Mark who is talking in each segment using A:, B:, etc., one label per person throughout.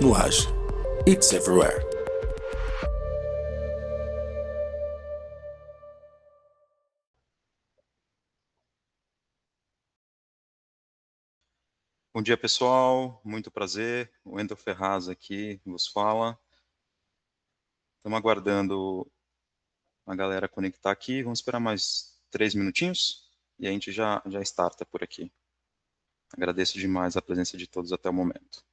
A: no Age. It's everywhere.
B: Bom dia, pessoal. Muito prazer. O Wendel Ferraz aqui vos fala. Estamos aguardando a galera conectar aqui. Vamos esperar mais 3 minutinhos e a gente já starta por aqui. Agradeço demais a presença de todos até o momento.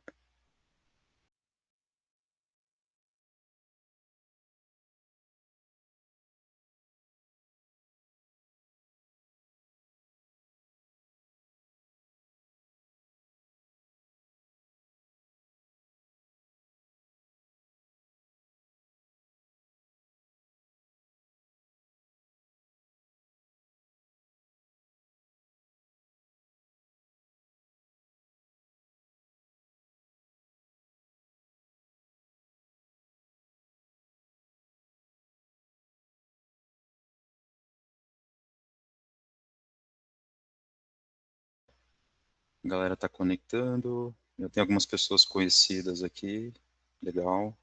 B: A galera está conectando. Eu tenho algumas pessoas conhecidas aqui. Legal.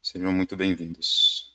B: Sejam muito bem-vindos.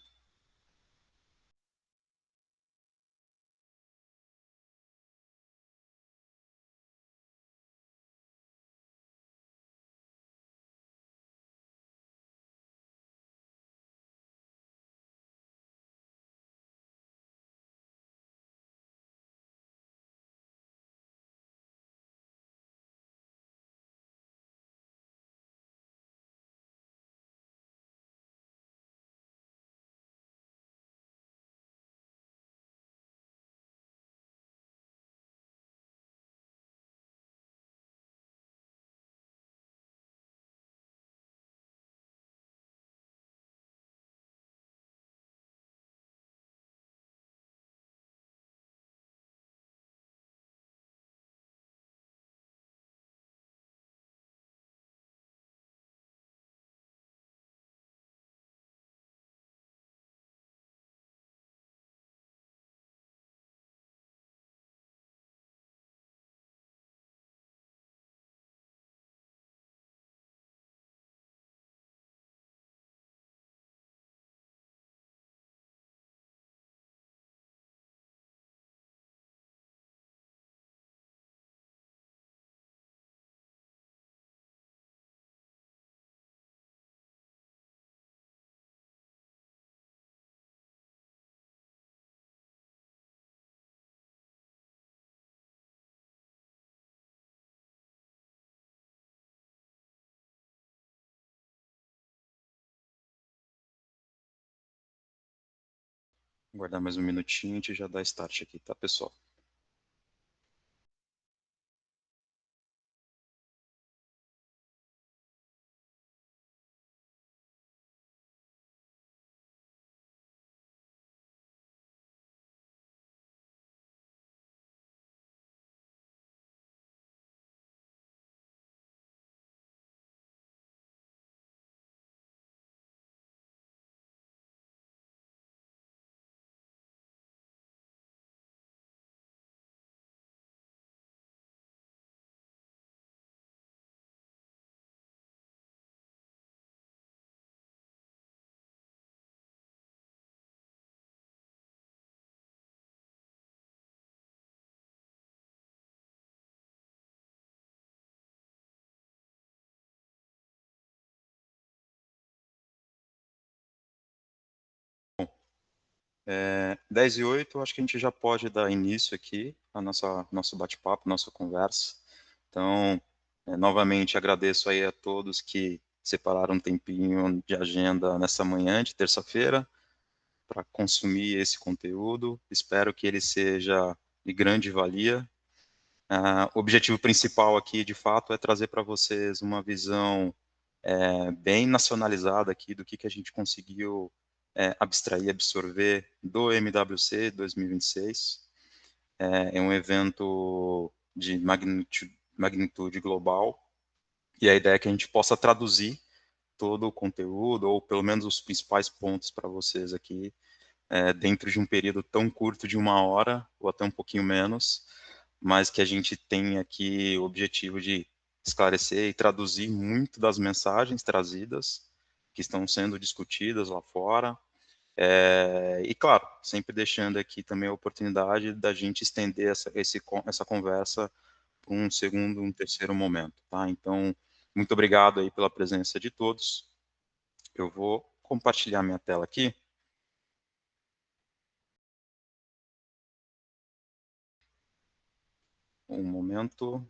B: Vou aguardar mais um minutinho e a gente já dá start aqui, tá, pessoal? Bom, 10:08, acho que a gente já pode dar início aqui a nosso bate-papo, nossa conversa. Então, novamente agradeço aí a todos que separaram um tempinho de agenda nessa manhã de terça-feira para consumir esse conteúdo. Espero que ele seja de grande valia. O objetivo principal aqui, de fato, é trazer para vocês uma visão bem nacionalizada aqui do que a gente conseguiu abstrair, absorver do MWC 2026. É um evento de magnitude global, e a ideia é que a gente possa traduzir todo o conteúdo, ou pelo menos os principais pontos para vocês aqui, dentro de um período tão curto de 1 hora, ou até um pouquinho menos, mas que a gente tem aqui o objetivo de esclarecer e traduzir muito das mensagens trazidas, que estão sendo discutidas lá fora. E, claro, sempre deixando aqui também a oportunidade da gente estender essa conversa para um segundo, um terceiro momento, tá? Então, muito obrigado aí pela presença de todos. Eu vou compartilhar minha tela aqui. Um momento.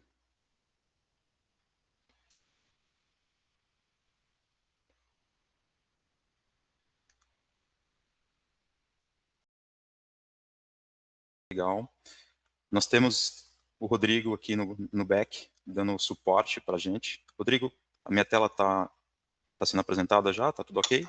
B: Legal. Nós temos o Rodrigo aqui no back, dando suporte para a gente. Rodrigo, a minha tela está sendo apresentada já? Está tudo ok?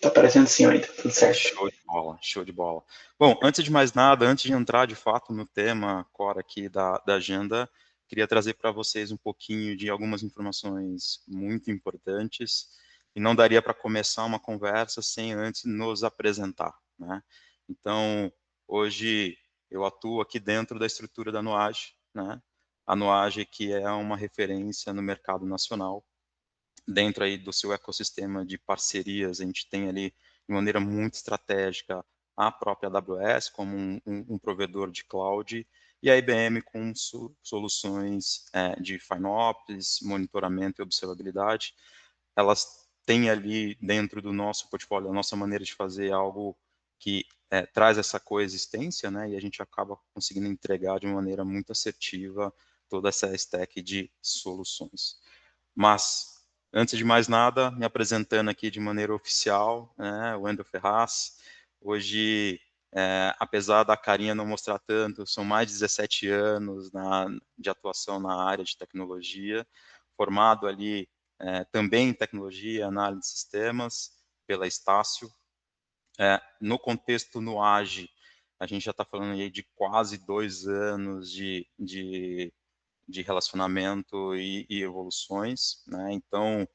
C: Tá aparecendo sim ainda, tudo certo.
B: Show de bola, show de bola. Bom, antes de mais nada, antes de entrar de fato no tema core aqui da agenda, queria trazer para vocês um pouquinho de algumas informações muito importantes, e não daria para começar uma conversa sem antes nos apresentar, né? Então, hoje eu atuo aqui dentro da estrutura da Noage, né? A Noage que é uma referência no mercado nacional, dentro aí do seu ecossistema de parcerias, a gente tem ali, de maneira muito estratégica, a própria AWS como um provedor de cloud, e a IBM com soluções de FinOps, monitoramento e observabilidade. Elas têm ali dentro do nosso portfólio a nossa maneira de fazer algo que traz essa coexistência, né, e a gente acaba conseguindo entregar de uma maneira muito assertiva toda essa stack de soluções. Mas, antes de mais nada, me apresentando aqui de maneira oficial, né, Wendel Ferraz. Hoje, apesar da carinha não mostrar tanto, são mais de 17 anos de atuação na área de tecnologia, formado ali também em tecnologia, análise de sistemas, pela Estácio. No contexto no AGE, a gente já está falando aí de quase 2 anos de relacionamento e evoluções, né? Então,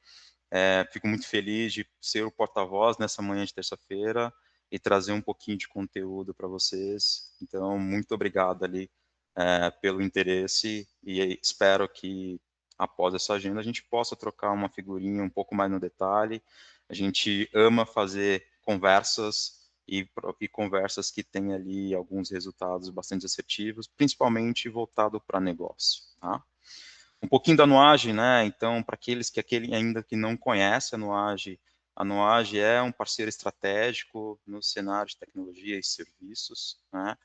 B: fico muito feliz de ser o porta-voz nessa manhã de terça-feira e trazer um pouquinho de conteúdo para vocês. Então, muito obrigado ali pelo interesse e espero que após essa agenda a gente possa trocar uma figurinha um pouco mais no detalhe. A gente ama fazer conversas e conversas que têm ali alguns resultados bastante assertivos, principalmente voltado para negócio, tá? Um pouquinho da Nuage, né? Então, para aqueles que ainda que não conhecem a Nuage é um parceiro estratégico no cenário de tecnologia e serviços, né?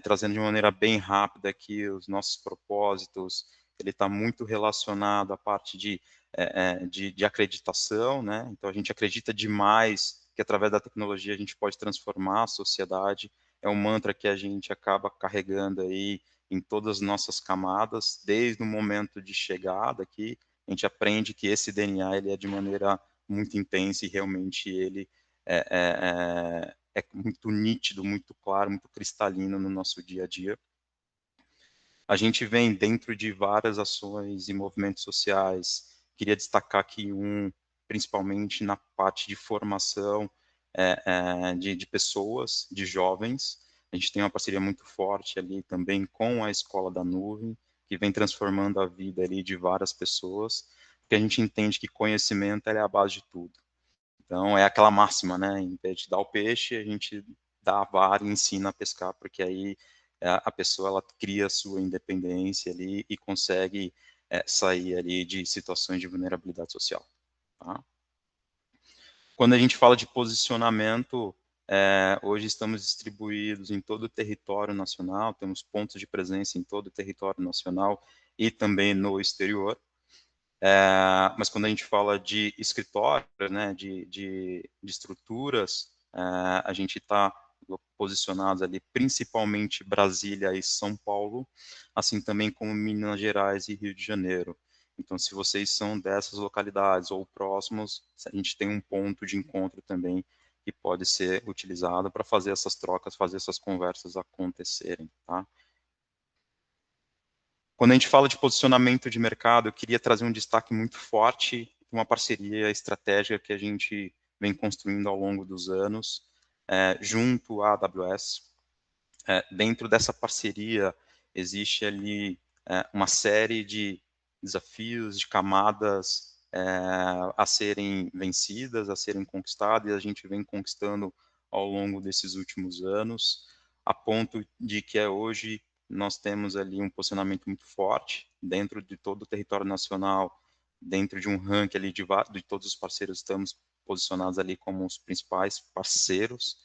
B: Trazendo de maneira bem rápida aqui os nossos propósitos. Ele está muito relacionado à parte de acreditação, né? Então, a gente acredita demais que através da tecnologia a gente pode transformar a sociedade. É um mantra que a gente acaba carregando aí em todas as nossas camadas, desde o momento de chegada aqui, a gente aprende que esse DNA ele é de maneira muito intensa e realmente ele é muito nítido, muito claro, muito cristalino no nosso dia a dia. A gente vem dentro de várias ações e movimentos sociais. Queria destacar aqui principalmente na parte de formação de pessoas, de jovens. A gente tem uma parceria muito forte ali também com a Escola da Nuvem, que vem transformando a vida ali de várias pessoas, porque a gente entende que conhecimento é a base de tudo. Então, é aquela máxima, né? Em vez de dar o peixe, a gente dá a vara e ensina a pescar, porque aí a pessoa ela cria a sua independência ali e consegue sair ali de situações de vulnerabilidade social. Tá? Quando a gente fala de posicionamento, hoje estamos distribuídos em todo o território nacional, temos pontos de presença em todo o território nacional e também no exterior. Mas quando a gente fala de escritório, né, de estruturas, a gente está posicionados ali principalmente Brasília e São Paulo, assim também como Minas Gerais e Rio de Janeiro. Então, se vocês são dessas localidades ou próximos, a gente tem um ponto de encontro também que pode ser utilizado para fazer essas trocas, fazer essas conversas acontecerem, tá? Quando a gente fala de posicionamento de mercado, eu queria trazer um destaque muito forte, uma parceria estratégica que a gente vem construindo ao longo dos anos, junto à AWS. Dentro dessa parceria, existe ali uma série de desafios, de camadas a serem vencidas, a serem conquistadas, e a gente vem conquistando ao longo desses últimos anos, a ponto de que hoje nós temos ali um posicionamento muito forte dentro de todo o território nacional, dentro de um ranking ali de todos os parceiros, estamos posicionados ali como os principais parceiros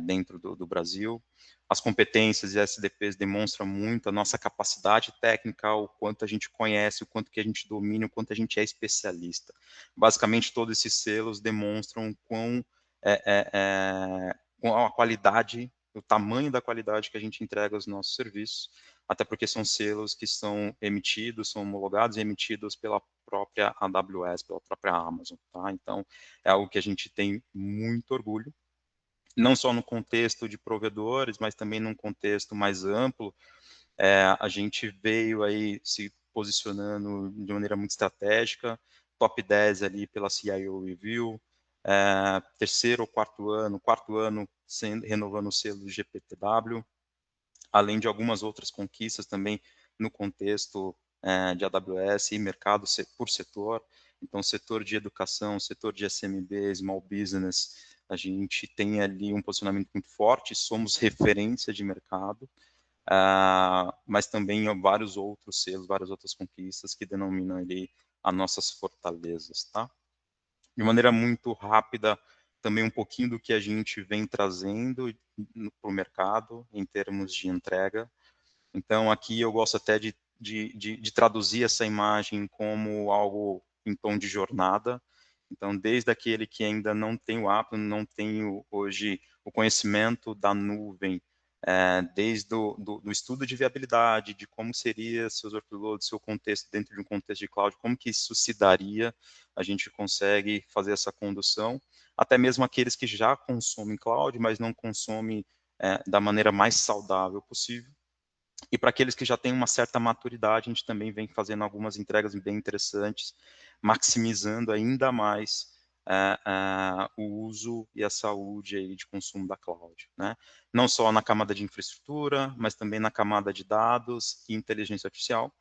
B: dentro do Brasil. As competências e SDPs demonstram muito a nossa capacidade técnica, o quanto a gente conhece, o quanto que a gente domina, o quanto a gente é especialista. Basicamente, todos esses selos demonstram com a qualidade, o tamanho da qualidade que a gente entrega aos nossos serviços, até porque são selos que são emitidos, são homologados e emitidos pela própria AWS, pela própria Amazon, tá? Então, é algo que a gente tem muito orgulho, não só no contexto de provedores, mas também num contexto mais amplo. A gente veio aí se posicionando de maneira muito estratégica, top 10 ali pela CIO Review, terceiro ou quarto ano renovando o selo do GPTW, além de algumas outras conquistas também no contexto de AWS e mercado por setor. Então, setor de educação, setor de SMB, small business, a gente tem ali um posicionamento muito forte, somos referência de mercado, mas também vários outros selos, várias outras conquistas que denominam ali as nossas fortalezas, tá? De maneira muito rápida, também um pouquinho do que a gente vem trazendo para o mercado em termos de entrega. Então, aqui eu gosto até de traduzir essa imagem como algo em tom de jornada. Então, desde aquele que ainda não tem o hábito, não tem hoje o conhecimento da nuvem, desde do estudo de viabilidade, de como seria seus workloads, seu contexto dentro de um contexto de cloud, como que isso se daria, a gente consegue fazer essa condução, até mesmo aqueles que já consomem cloud, mas não consomem da maneira mais saudável possível. E para aqueles que já têm uma certa maturidade, a gente também vem fazendo algumas entregas bem interessantes, maximizando ainda mais o uso e a saúde aí de consumo da cloud, né? Não só na camada de infraestrutura, mas também na camada de dados e inteligência artificial,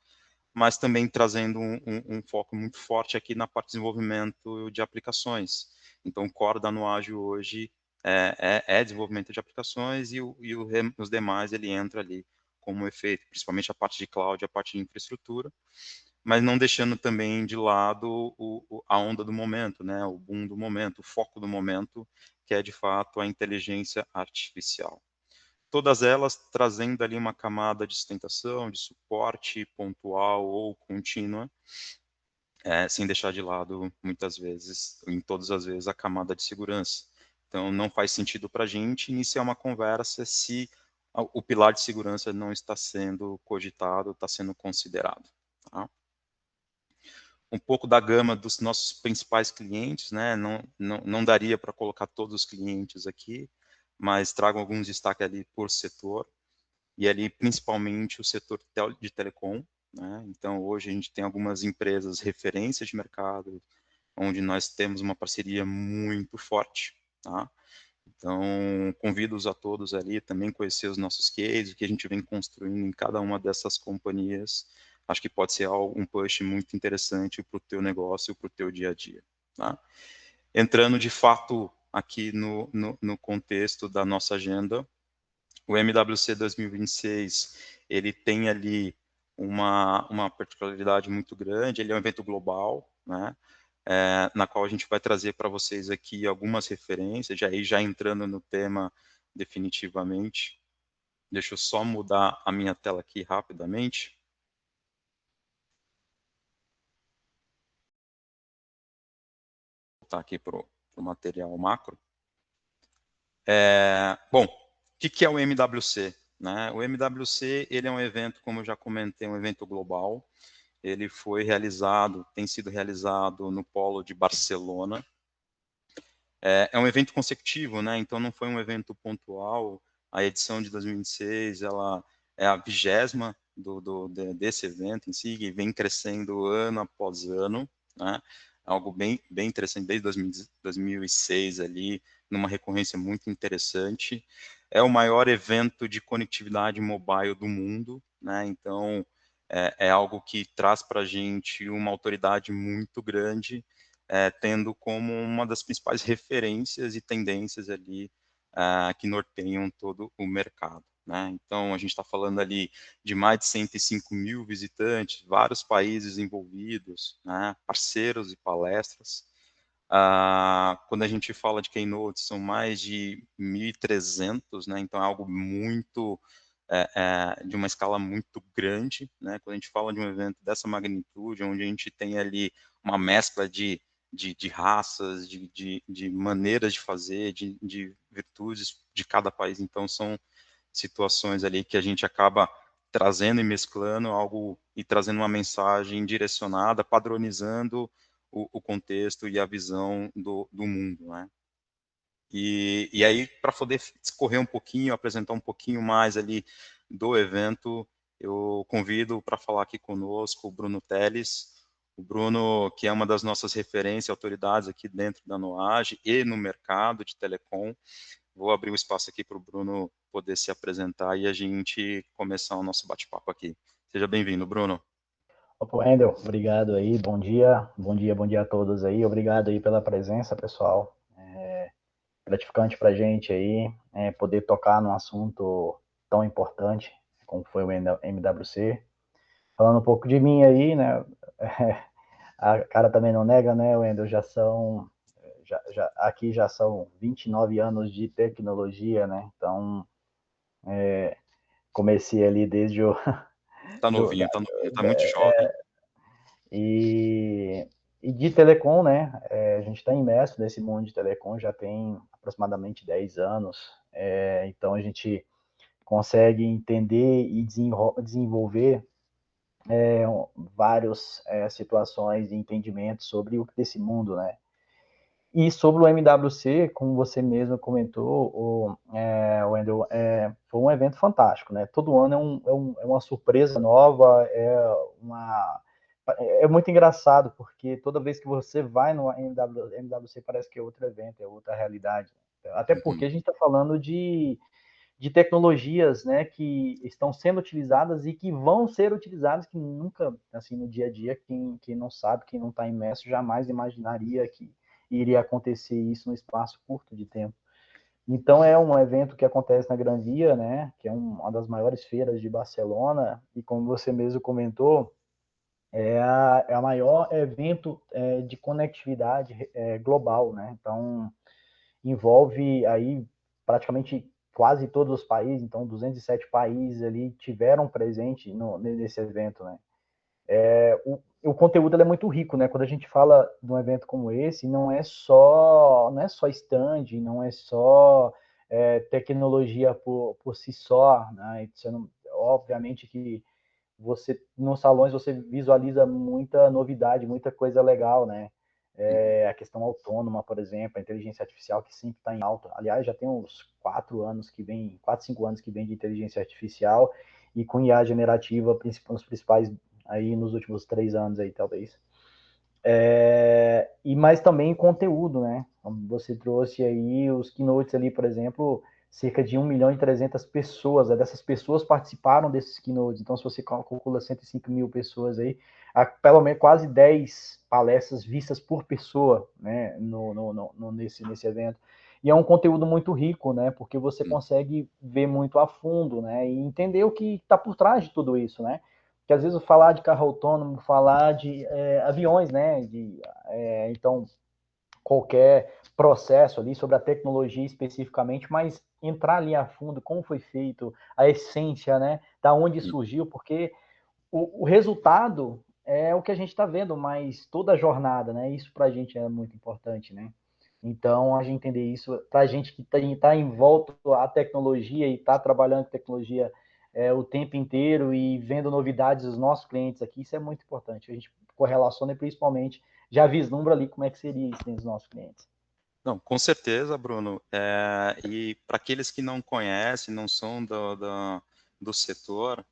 B: mas também trazendo um foco muito forte aqui na parte de desenvolvimento de aplicações. Então, o core da Nuagio hoje é desenvolvimento de aplicações e os demais ele entra ali como efeito, principalmente a parte de cloud, a parte de infraestrutura, mas não deixando também de lado a onda do momento, né, o boom do momento, o foco do momento, que é de fato a inteligência artificial. Todas elas trazendo ali uma camada de sustentação, de suporte pontual ou contínua, sem deixar de lado, muitas vezes, em todas as vezes, a camada de segurança. Então, não faz sentido para a gente iniciar uma conversa se o pilar de segurança não está sendo cogitado, está sendo considerado. Tá? Um pouco da gama dos nossos principais clientes, né? Não daria para colocar todos os clientes aqui, mas trago alguns destaques ali por setor, e ali principalmente o setor de telecom, né? Então, hoje a gente tem algumas empresas referências de mercado, onde nós temos uma parceria muito forte, tá? Então, convido-os a todos ali também conhecer os nossos cases, o que a gente vem construindo em cada uma dessas companhias. Acho que pode ser um push muito interessante para o teu negócio, para o teu dia a dia. Tá? Entrando de fato aqui no contexto da nossa agenda, o MWC 2026, ele tem ali uma particularidade muito grande, ele é um evento global, né? Na qual a gente vai trazer para vocês aqui algumas referências, já entrando no tema definitivamente. Deixa eu só mudar a minha tela aqui rapidamente. Vou voltar aqui para o material macro. Bom, o que é o MWC? Né? O MWC ele é um evento, como eu já comentei, um evento global. Ele foi realizado, tem sido realizado no polo de Barcelona. É um evento consecutivo, né? Então não foi um evento pontual. A edição de 2026 ela é a 20ª desse evento em si, e vem crescendo ano após ano, né? Algo bem interessante desde 2006 ali, numa recorrência muito interessante. É o maior evento de conectividade mobile do mundo, né? Então é algo que traz para a gente uma autoridade muito grande, tendo como uma das principais referências e tendências ali que norteiam todo o mercado, né? Então, a gente está falando ali de mais de 105 mil visitantes, vários países envolvidos, né? Parceiros e palestras. Quando a gente fala de Keynote, são mais de 1.300, né? Então, é algo muito de uma escala muito grande, né? Quando a gente fala de um evento dessa magnitude, onde a gente tem ali uma mescla de raças, de maneiras de fazer, de virtudes de cada país, então são situações ali que a gente acaba trazendo e mesclando algo e trazendo uma mensagem direcionada, padronizando o contexto e a visão do mundo, né? E aí, para poder discorrer um pouquinho, apresentar um pouquinho mais ali do evento, eu convido para falar aqui conosco o Bruno Teles. O Bruno, que é uma das nossas referências, autoridades aqui dentro da NOAGE e no mercado de telecom. Vou abrir o espaço aqui para o Bruno poder se apresentar e a gente começar o nosso bate-papo aqui. Seja bem-vindo, Bruno.
D: Opa, Wendel, obrigado aí, bom dia a todos aí, obrigado aí pela presença, pessoal. Gratificante para a gente aí poder tocar num assunto tão importante como foi o MWC. Falando um pouco de mim aí, né? A cara também não nega, né, Wendel? Aqui já são 29 anos de tecnologia, né? Então, comecei ali desde o.
B: Tá novinho, tá muito jovem.
D: E de telecom, né? A gente está imerso nesse mundo de telecom já tem aproximadamente 10 anos. Então a gente consegue entender e desenvolver várias situações e entendimentos sobre desse mundo, né? E sobre o MWC, como você mesmo comentou, Wendel, foi um evento fantástico, né? Todo ano é uma surpresa nova, é muito engraçado, porque toda vez que você vai no MWC parece que é outro evento, é outra realidade. Até porque a gente está falando de tecnologias, né, que estão sendo utilizadas e que vão ser utilizadas, que nunca, assim, no dia a dia, quem não sabe, quem não está imerso, jamais imaginaria que iria acontecer isso num espaço curto de tempo. Então, é um evento que acontece na Gran Via, né, que é uma das maiores feiras de Barcelona, e como você mesmo comentou, é a maior evento de conectividade global, né, então envolve aí praticamente quase todos os países, então 207 países ali tiveram presente nesse evento, né. O conteúdo é muito rico, né? Quando a gente fala de um evento como esse, não é só stand, não é só tecnologia por si só, né? Obviamente que você nos salões você visualiza muita novidade, muita coisa legal, né? A questão autônoma, por exemplo, a inteligência artificial que sempre está em alta. Aliás, já tem uns 5 anos que vem de inteligência artificial e com IA generativa, os principais aí nos últimos 3 anos aí, talvez. Mas também conteúdo, né? Você trouxe aí os keynotes ali, por exemplo, cerca de 1.300.000 pessoas, dessas pessoas participaram desses keynotes, então se você calcula 105 mil pessoas aí, pelo menos quase 10 palestras vistas por pessoa, né, nesse evento. E é um conteúdo muito rico, né, porque você consegue ver muito a fundo, né, e entender o que está por trás de tudo isso, né. Porque às vezes falar de carro autônomo, falar de aviões, né, então qualquer processo ali sobre a tecnologia especificamente, mas entrar ali a fundo, como foi feito, a essência, né, da onde surgiu, porque o resultado é o que a gente está vendo, mas toda a jornada, né, isso para a gente é muito importante, né. Então, a gente entender isso, para a gente que está em volta à tecnologia e está trabalhando com tecnologia o tempo inteiro e vendo novidades dos nossos clientes aqui, isso é muito importante. A gente correlaciona e principalmente já vislumbra ali como é que seria isso dentro dos nossos clientes.
B: Não, com certeza, Bruno. E para aqueles que não conhecem, não são do setor,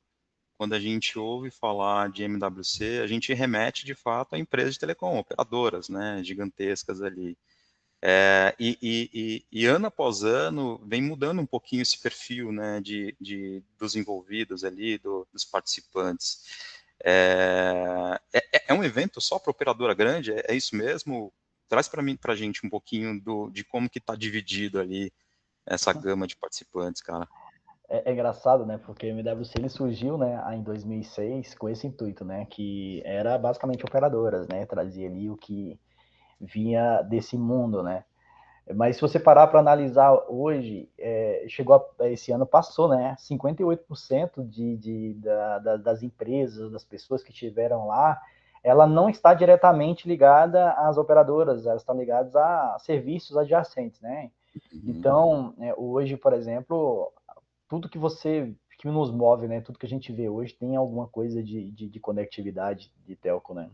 B: quando a gente ouve falar de MWC, a gente remete de fato a empresas de telecom, operadoras, né, gigantescas ali. E ano após ano vem mudando um pouquinho esse perfil, né, dos envolvidos ali, dos participantes. É um evento só para operadora grande? É isso mesmo? Traz para a gente um pouquinho de como que está dividido ali essa gama de participantes, cara.
D: É engraçado, né? Porque o MWC ele surgiu, né, em 2006 com esse intuito, né? Que era basicamente operadoras, né? Trazia ali o que vinha desse mundo, né? Mas se você parar para analisar hoje, esse ano passou, né? 58% das empresas, das pessoas que estiveram lá, ela não está diretamente ligada às operadoras, elas estão ligadas a serviços adjacentes, né? Então, hoje, por exemplo, tudo que nos move, né? Tudo que a gente vê hoje tem alguma coisa de conectividade de telco, né?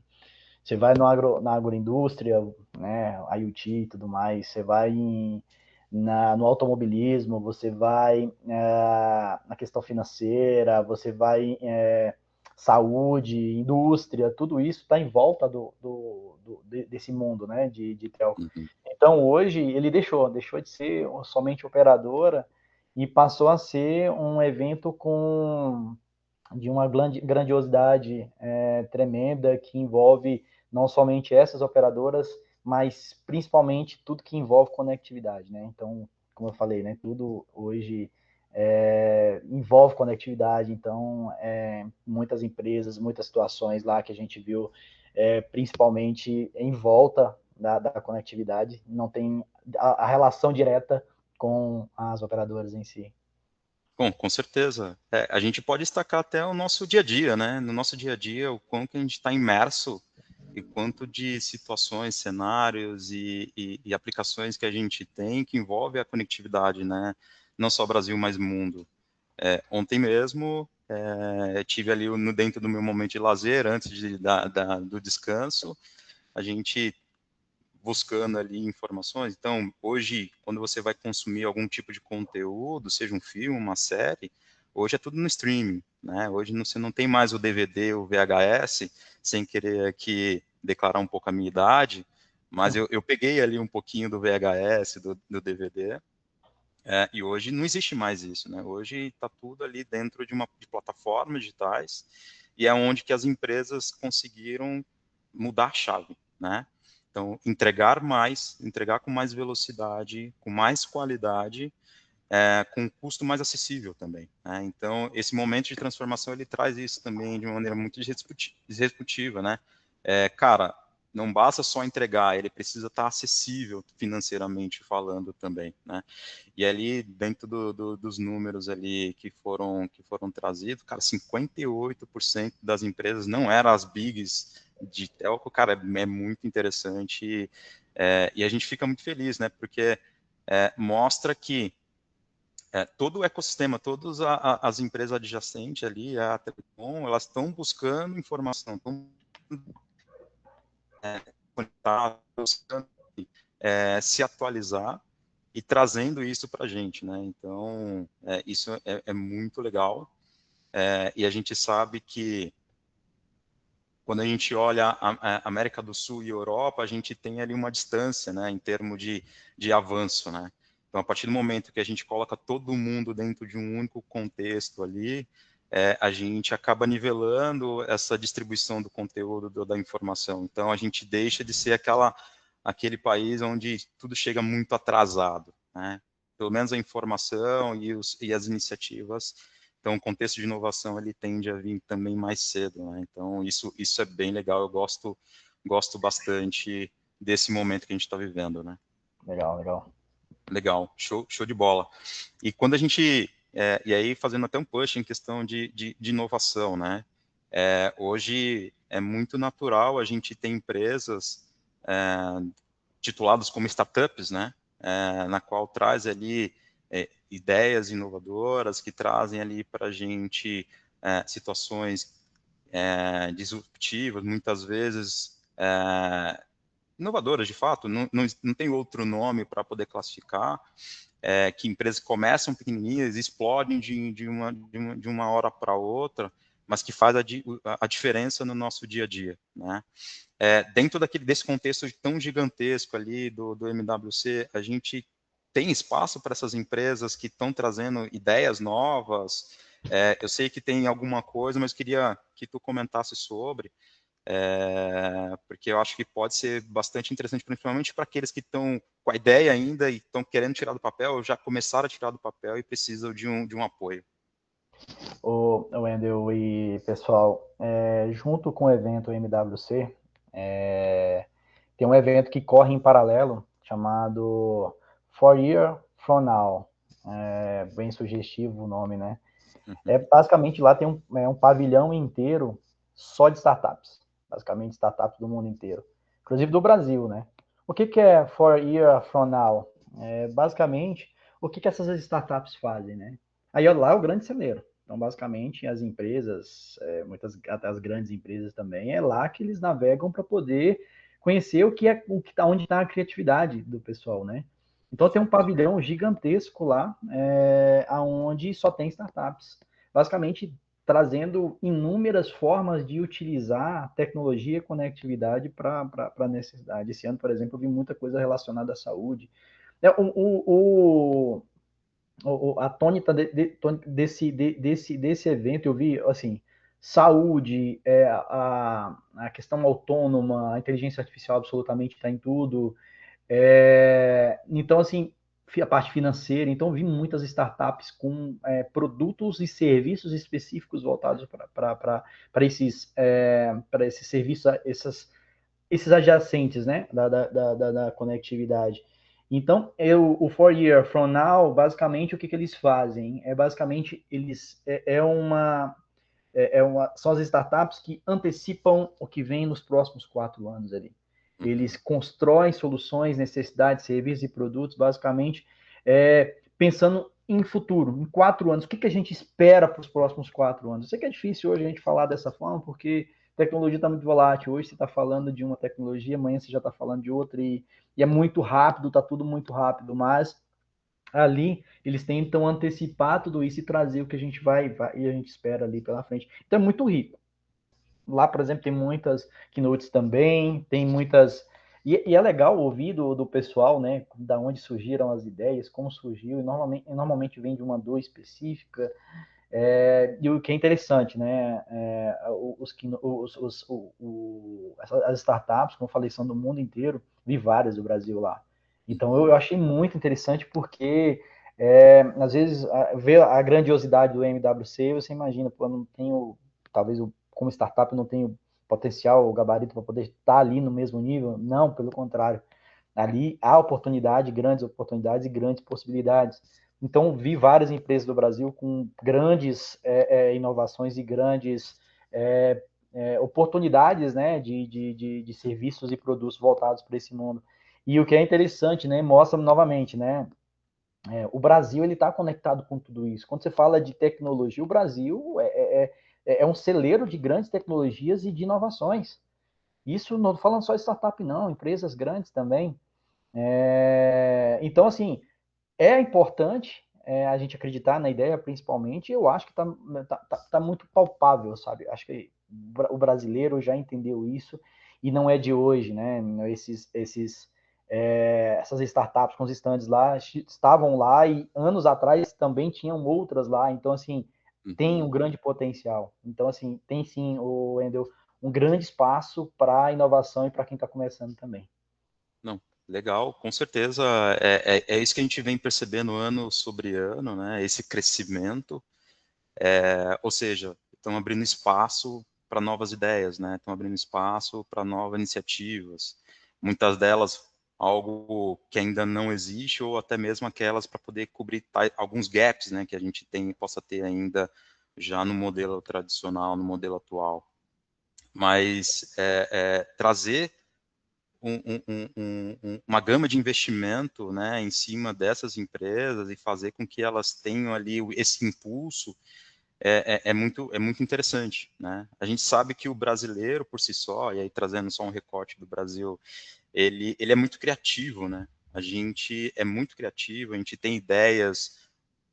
D: Você vai na agroindústria, né, IoT e tudo mais, você vai no automobilismo, você vai na questão financeira, você vai em saúde, indústria, tudo isso está em volta desse mundo, né, de telco.
B: Uhum.
D: Então, hoje, ele deixou de ser somente operadora e passou a ser um evento de uma grandiosidade tremenda que envolve não somente essas operadoras, mas principalmente tudo que envolve conectividade, né? Então, como eu falei, né, tudo hoje envolve conectividade, então muitas empresas, muitas situações lá que a gente viu, principalmente em volta da conectividade, não tem a relação direta com as operadoras em si.
B: Bom, com certeza. A gente pode destacar até o nosso dia a dia, né? No nosso dia a dia, o quanto que a gente está imerso e quanto de situações, cenários e aplicações que a gente tem que envolve a conectividade, né? Não só Brasil, mas mundo. Ontem mesmo, tive ali dentro do meu momento de lazer, antes do descanso, a gente buscando ali informações. Então, hoje, quando você vai consumir algum tipo de conteúdo, seja um filme, uma série, hoje é tudo no streaming, né? Hoje você não tem mais o DVD, o VHS, sem querer aqui declarar um pouco a minha idade, mas eu peguei ali um pouquinho do VHS, do DVD, e hoje não existe mais isso, né? Hoje está tudo ali dentro de plataformas digitais, e é onde que as empresas conseguiram mudar a chave, né? Então, entregar com mais velocidade, com mais qualidade, com um custo mais acessível também, né? Então, esse momento de transformação, ele traz isso também de uma maneira muito disruptiva, né? Cara, não basta só entregar, ele precisa estar acessível financeiramente falando também, né? E ali, dentro dos números ali que foram trazidos, cara, 58% das empresas não eram as bigs de telco, cara, é muito interessante, e a gente fica muito feliz, né? Porque mostra que todo o ecossistema, todas as empresas adjacentes ali, a Telecom, elas estão buscando informação, estão conectadas, buscando se atualizar e trazendo isso para a gente, né? Então, isso é muito legal, e a gente sabe que quando a gente olha a América do Sul e Europa, a gente tem ali uma distância, né, em termos de avanço, né? Então, a partir do momento que a gente coloca todo mundo dentro de um único contexto ali, a gente acaba nivelando essa distribuição do conteúdo, da informação. Então, a gente deixa de ser aquele país onde tudo chega muito atrasado, né? Pelo menos a informação e as iniciativas. Então, o contexto de inovação ele tende a vir também mais cedo, né? Então, isso é bem legal. Eu gosto bastante desse momento que a gente está vivendo, né?
D: Legal, legal.
B: Legal, show de bola. E quando a gente, e aí fazendo até um push em questão de inovação, né? Hoje é muito natural a gente ter empresas tituladas como startups, né? Na qual traz ali ideias inovadoras que trazem ali para a gente situações disruptivas, muitas vezes inovadoras, de fato, não tem outro nome para poder classificar, que empresas começam pequenininhas, explodem de uma hora para outra, mas que faz a diferença no nosso dia a dia, né? Dentro desse contexto tão gigantesco ali do MWC, a gente tem espaço para essas empresas que estão trazendo ideias novas, Eu sei que tem alguma coisa, mas queria que tu comentasse sobre, porque eu acho que pode ser bastante interessante, principalmente para aqueles que estão com a ideia ainda e estão querendo tirar do papel, já começaram a tirar do papel e precisam de um apoio.
D: O Wendel e pessoal, junto com o evento MWC, tem um evento que corre em paralelo chamado 4 Year From Now. Bem sugestivo o nome, né? Basicamente lá tem um pavilhão inteiro só de startups. Basicamente startups do mundo inteiro. Inclusive do Brasil, né? O que é 4 Year From Now? Basicamente, o que essas startups fazem, né? Aí lá é o grande celeiro. Então, basicamente, as empresas, muitas até as grandes empresas também, é lá que eles navegam para poder conhecer onde está a criatividade do pessoal, né? Então tem um pavilhão gigantesco lá, onde só tem startups, basicamente trazendo inúmeras formas de utilizar tecnologia e conectividade para a necessidade. Esse ano, por exemplo, eu vi muita coisa relacionada à saúde. A tônica desse evento, eu vi, assim, saúde, a questão autônoma, a inteligência artificial absolutamente está em tudo. Então, assim, a parte financeira, então vi muitas startups com produtos e serviços específicos voltados para esses serviços, esses adjacentes, né, da conectividade. Então, o 4 Year From Now, basicamente, o que eles fazem? Basicamente, são as startups que antecipam o que vem nos próximos 4 anos ali. Eles constroem soluções, necessidades, serviços e produtos, basicamente, pensando em futuro, em 4 anos. O que a gente espera para os próximos 4 anos? Eu sei que é difícil hoje a gente falar dessa forma, porque a tecnologia está muito volátil. Hoje você está falando de uma tecnologia, amanhã você já está falando de outra, e é muito rápido, está tudo muito rápido, mas ali eles tentam antecipar tudo isso e trazer o que a gente vai e a gente espera ali pela frente. Então é muito rico. Lá, por exemplo, tem muitas keynotes também, tem muitas. E é legal ouvir do pessoal, né? Da onde surgiram as ideias, como surgiu, e normalmente vem de uma dor específica. E o que é interessante, né? As startups, como eu falei, são do mundo inteiro, vi várias do Brasil lá. Então eu achei muito interessante porque às vezes ver a grandiosidade do MWC, você imagina, pô, eu não tenho, talvez como startup eu não tenho potencial, o gabarito para poder estar ali no mesmo nível. Não, pelo contrário. Ali há grandes oportunidades e grandes possibilidades. Então, vi várias empresas do Brasil com grandes inovações e grandes oportunidades, né, de serviços e produtos voltados para esse mundo. E o que é interessante, né, mostra novamente, né, o Brasil ele está conectado com tudo isso. Quando você fala de tecnologia, o Brasil é um celeiro de grandes tecnologias e de inovações. Isso não estou falando só de startup, não, empresas grandes também. Então, assim, é importante a gente acreditar na ideia, principalmente. Eu acho que tá muito palpável, sabe? Acho que o brasileiro já entendeu isso e não é de hoje, né? Essas startups com os stands lá estavam lá e anos atrás também tinham outras lá. Então, assim, tem um grande potencial. Então, assim, tem sim, o Wendel, um grande espaço para inovação e para quem está começando também.
B: Não, legal, com certeza é isso que a gente vem percebendo ano sobre ano, né? Esse crescimento, ou seja, estão abrindo espaço para novas ideias, né? Estão abrindo espaço para novas iniciativas, muitas delas algo que ainda não existe ou até mesmo aquelas para poder cobrir alguns gaps, né? Que a gente possa ter ainda já no modelo tradicional, no modelo atual, mas trazer uma gama de investimento, né, em cima dessas empresas e fazer com que elas tenham ali esse impulso é muito interessante, né? A gente sabe que o brasileiro por si só, e aí trazendo só um recorte do Brasil, ele é muito criativo, né? A gente é muito criativo, a gente tem ideias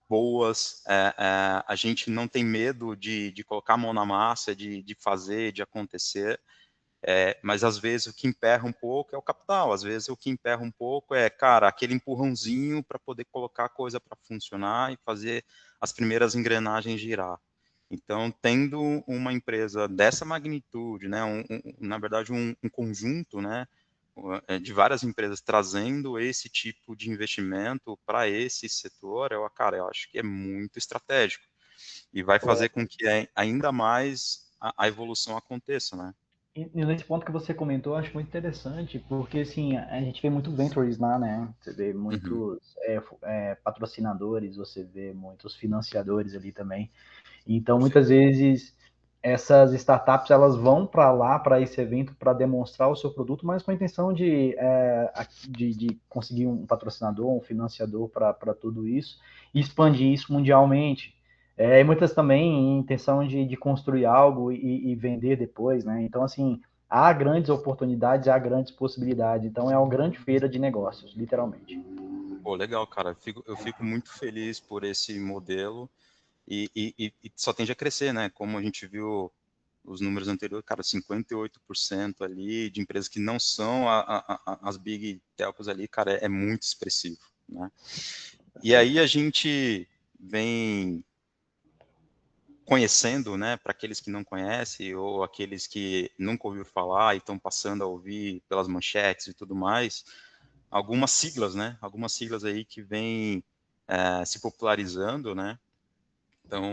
B: boas, a gente não tem medo de colocar a mão na massa, de fazer, de acontecer. Mas às vezes o que emperra um pouco é o capital, às vezes o que emperra um pouco é, cara, aquele empurrãozinho para poder colocar a coisa para funcionar e fazer as primeiras engrenagens girar. Então, tendo uma empresa dessa magnitude, né, na verdade um conjunto, né, de várias empresas trazendo esse tipo de investimento para esse setor, cara, eu acho que é muito estratégico e vai fazer com que ainda mais a evolução aconteça, né?
D: E nesse ponto que você comentou, eu acho muito interessante, porque assim, a gente vê muito ventures lá, né? Você vê
B: Uhum.
D: muitos patrocinadores, você vê muitos financiadores ali também. Então, muitas vezes, essas startups elas vão para lá, para esse evento, para demonstrar o seu produto, mas com a intenção de conseguir um patrocinador, um financiador para tudo isso e expandir isso mundialmente. E muitas também em intenção de construir algo e vender depois, né? Então, assim, há grandes oportunidades, há grandes possibilidades. Então, é uma grande feira de negócios, literalmente.
B: Pô, legal, cara. Eu fico muito feliz por esse modelo e só tende a crescer, né? Como a gente viu os números anteriores, cara, 58% ali de empresas que não são as big telcos ali, cara, é muito expressivo, né? E aí a gente vem conhecendo, né, para aqueles que não conhecem ou aqueles que nunca ouviram falar e estão passando a ouvir pelas manchetes e tudo mais, algumas siglas, né? Algumas siglas aí que vêm se popularizando, né? Então,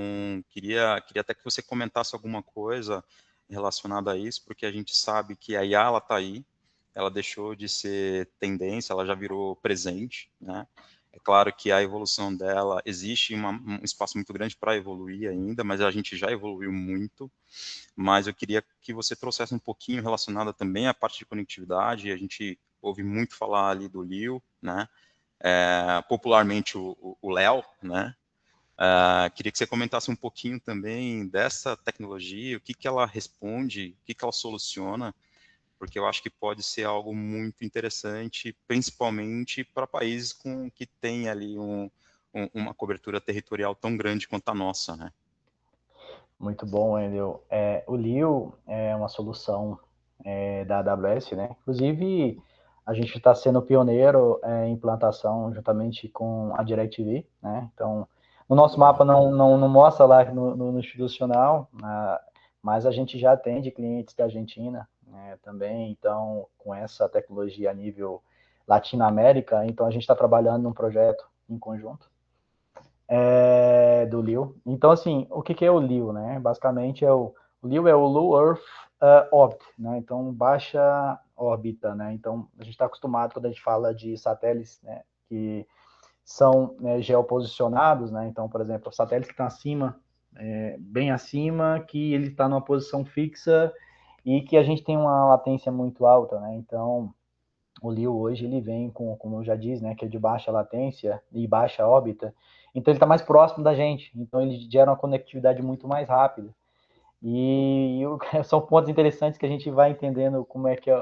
B: queria até que você comentasse alguma coisa relacionada a isso, porque a gente sabe que a IA está aí, ela deixou de ser tendência, ela já virou presente, né? É claro que a evolução dela, existe um espaço muito grande para evoluir ainda, mas a gente já evoluiu muito. Mas eu queria que você trouxesse um pouquinho relacionada também à parte de conectividade. A gente ouve muito falar ali do Leo, né? Popularmente o Léo, né? Queria que você comentasse um pouquinho também dessa tecnologia, o que que ela responde, o que que ela soluciona, porque eu acho que pode ser algo muito interessante, principalmente para países que têm ali uma cobertura territorial tão grande quanto a nossa, né?
D: Muito bom, Wendel. O Leo é uma solução da AWS, né? Inclusive, a gente está sendo pioneiro em implantação juntamente com a DirecTV, né? Então, o nosso mapa não mostra lá no institucional, mas a gente já atende clientes da Argentina, né, também. Então, com essa tecnologia a nível Latinoamérica, então a gente está trabalhando num projeto em conjunto do LEO. Então, assim, o que é o LEO, né? Basicamente, o LEO é o Low Earth Orbit, né? Então, baixa órbita, né? Então, a gente está acostumado quando a gente fala de satélites, né, que são geoposicionados, né? Então, por exemplo, o satélite que está acima, bem acima, que ele está numa posição fixa e que a gente tem uma latência muito alta, né? Então, o LEO hoje ele vem com, como eu já disse, né, que é de baixa latência e baixa órbita. Então ele está mais próximo da gente. Então ele gera uma conectividade muito mais rápida. E são pontos interessantes que a gente vai entendendo como é que é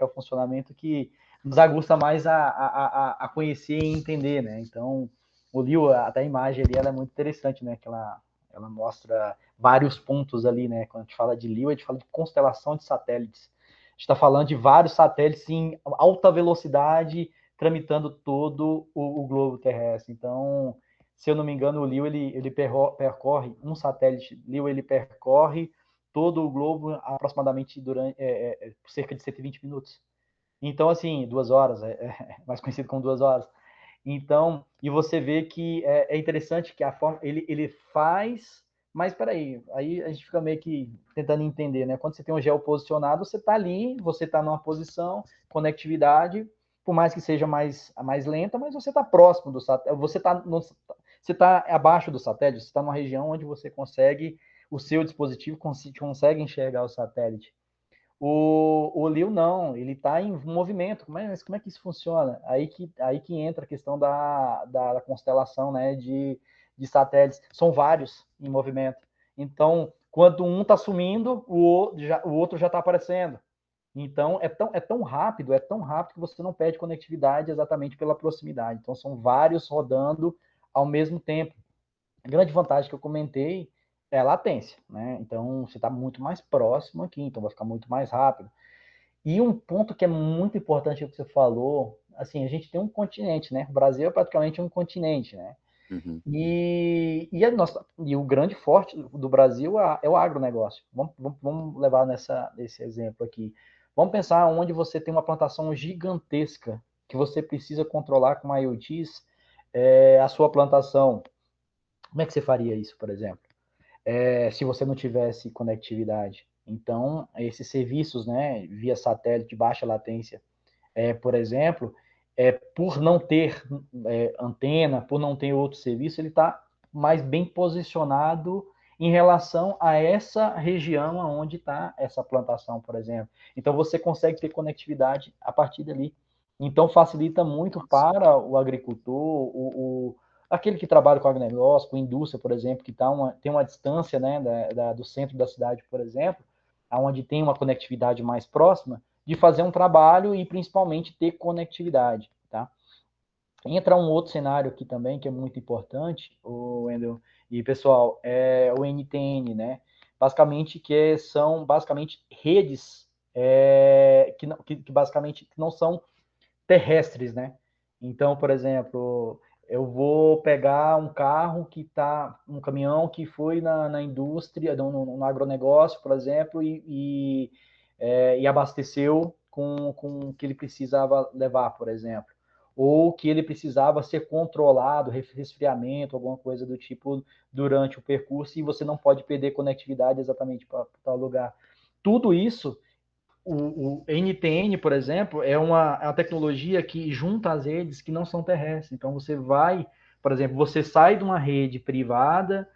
D: o funcionamento que nos aguça mais a conhecer e entender, né? Então o LEO, até a imagem ali, ela é muito interessante, né? Que ela mostra vários pontos ali, né? Quando a gente fala de LEO, a gente fala de constelação de satélites. A gente está falando de vários satélites em alta velocidade tramitando todo o globo terrestre. Então, se eu não me engano, o LEO ele percorre um satélite, LEO ele percorre todo o globo aproximadamente durante cerca de 120 minutos. Então, assim, 2 horas, mais conhecido como 2 horas. Então, e você vê que é interessante que a forma ele faz, mas peraí, aí a gente fica meio que tentando entender, né? Quando você tem um gel posicionado, você está ali, você está numa posição, conectividade, por mais que seja mais lenta, mas você está próximo do satélite, você está abaixo do satélite, você está numa região onde você consegue, o seu dispositivo consegue enxergar o satélite. O Leo não, ele está em movimento. Mas como é que isso funciona? Aí que entra a questão da constelação, né, de satélites. São vários em movimento. Então, quando um está sumindo, o outro já está aparecendo. Então, é tão rápido que você não perde conectividade exatamente pela proximidade. Então, são vários rodando ao mesmo tempo. A grande vantagem que eu comentei é a latência, né? Então, você está muito mais próximo aqui, então vai ficar muito mais rápido. E um ponto que é muito importante que você falou, assim, a gente tem um continente, né? O Brasil é praticamente um continente, né?
B: Uhum.
D: E o grande forte do Brasil é o agronegócio. Vamos levar nesse exemplo aqui. Vamos pensar onde você tem uma plantação gigantesca que você precisa controlar com IoTs a sua plantação. Como é que você faria isso, por exemplo? Se você não tivesse conectividade. Então, esses serviços, né, via satélite de baixa latência, por exemplo, por não ter antena, por não ter outro serviço, ele está mais bem posicionado em relação a essa região onde está essa plantação, por exemplo. Então, você consegue ter conectividade a partir dali. Então, facilita muito
B: Nossa.
D: para o agricultor, aquele que trabalha com agronegócio, com indústria, por exemplo, que tem uma distância, né, do centro da cidade, por exemplo, onde tem uma conectividade mais próxima, de fazer um trabalho e principalmente ter conectividade, tá? Entra um outro cenário aqui também que é muito importante, o Wendel e pessoal, é o NTN, né? Basicamente são basicamente redes que basicamente não são terrestres, né? Então, por exemplo, eu vou pegar um carro um caminhão que foi na indústria, no agronegócio, por exemplo, e abasteceu com o que ele precisava levar, por exemplo. Ou que ele precisava ser controlado, resfriamento, alguma coisa do tipo durante o percurso, e você não pode perder conectividade exatamente para tal lugar. Tudo isso o NTN, por exemplo, é uma tecnologia que junta as redes que não são terrestres. Então, você vai, por exemplo, você sai de uma rede privada,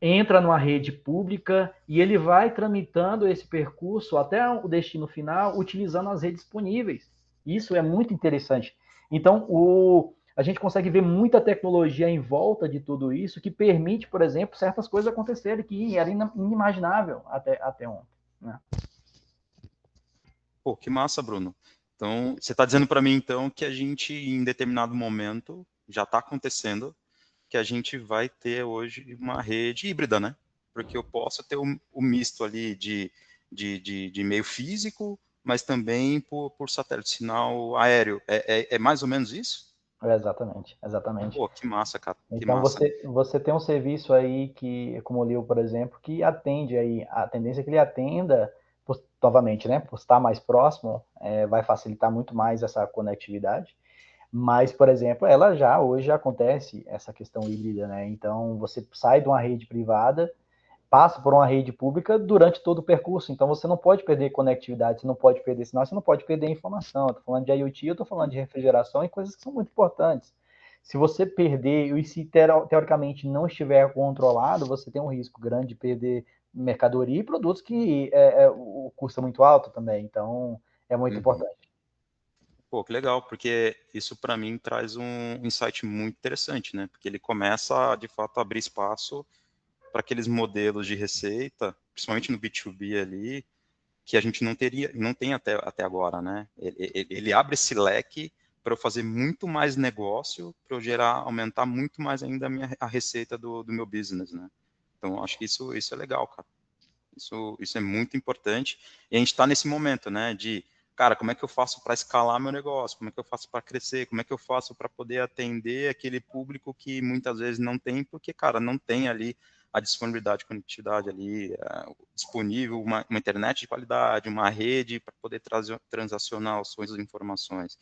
D: entra numa rede pública e ele vai tramitando esse percurso até o destino final utilizando as redes disponíveis. Isso é muito interessante. Então, a gente consegue ver muita tecnologia em volta de tudo isso que permite, por exemplo, certas coisas acontecerem que era inimaginável até ontem. Né?
B: Pô, que massa, Bruno. Então, você está dizendo para mim, então, que a gente, em determinado momento, já está acontecendo, que a gente vai ter hoje uma rede híbrida, né? Porque eu posso ter o misto ali de meio físico, mas também por satélite, sinal aéreo. É mais ou menos isso?
D: Exatamente, exatamente.
B: Pô, que massa, cara, que
D: Então
B: massa.
D: você tem um serviço aí que, como o Leo, por exemplo, que atende aí, a tendência é que ele atenda, novamente, né, por estar mais próximo, vai facilitar muito mais essa conectividade. Mas, por exemplo, ela já hoje acontece essa questão híbrida, né? Então você sai de uma rede privada, passa por uma rede pública durante todo o percurso. Então você não pode perder conectividade, você não pode perder sinal, você não pode perder informação. Eu estou falando de IoT, eu estou falando de refrigeração e coisas que são muito importantes. Se você perder, e se teoricamente não estiver controlado, você tem um risco grande de perder mercadoria e produtos que o custo é muito alto também. Então é muito
B: Uhum.
D: importante.
B: Pô, que legal, porque isso para mim traz um insight muito interessante, né? Porque ele começa, de fato, a abrir espaço para aqueles modelos de receita, principalmente no B2B ali, que a gente não tem até agora, né? Ele abre esse leque para eu fazer muito mais negócio, para eu aumentar muito mais ainda a receita do meu business, né? Então, acho que isso é legal, cara. Isso é muito importante. E a gente está nesse momento, né? Cara, como é que eu faço para escalar meu negócio? Como é que eu faço para crescer? Como é que eu faço para poder atender aquele público que muitas vezes não tem, porque, cara, não tem ali a disponibilidade de conectividade ali disponível, uma internet de qualidade, uma rede para poder transacionar as suas informações.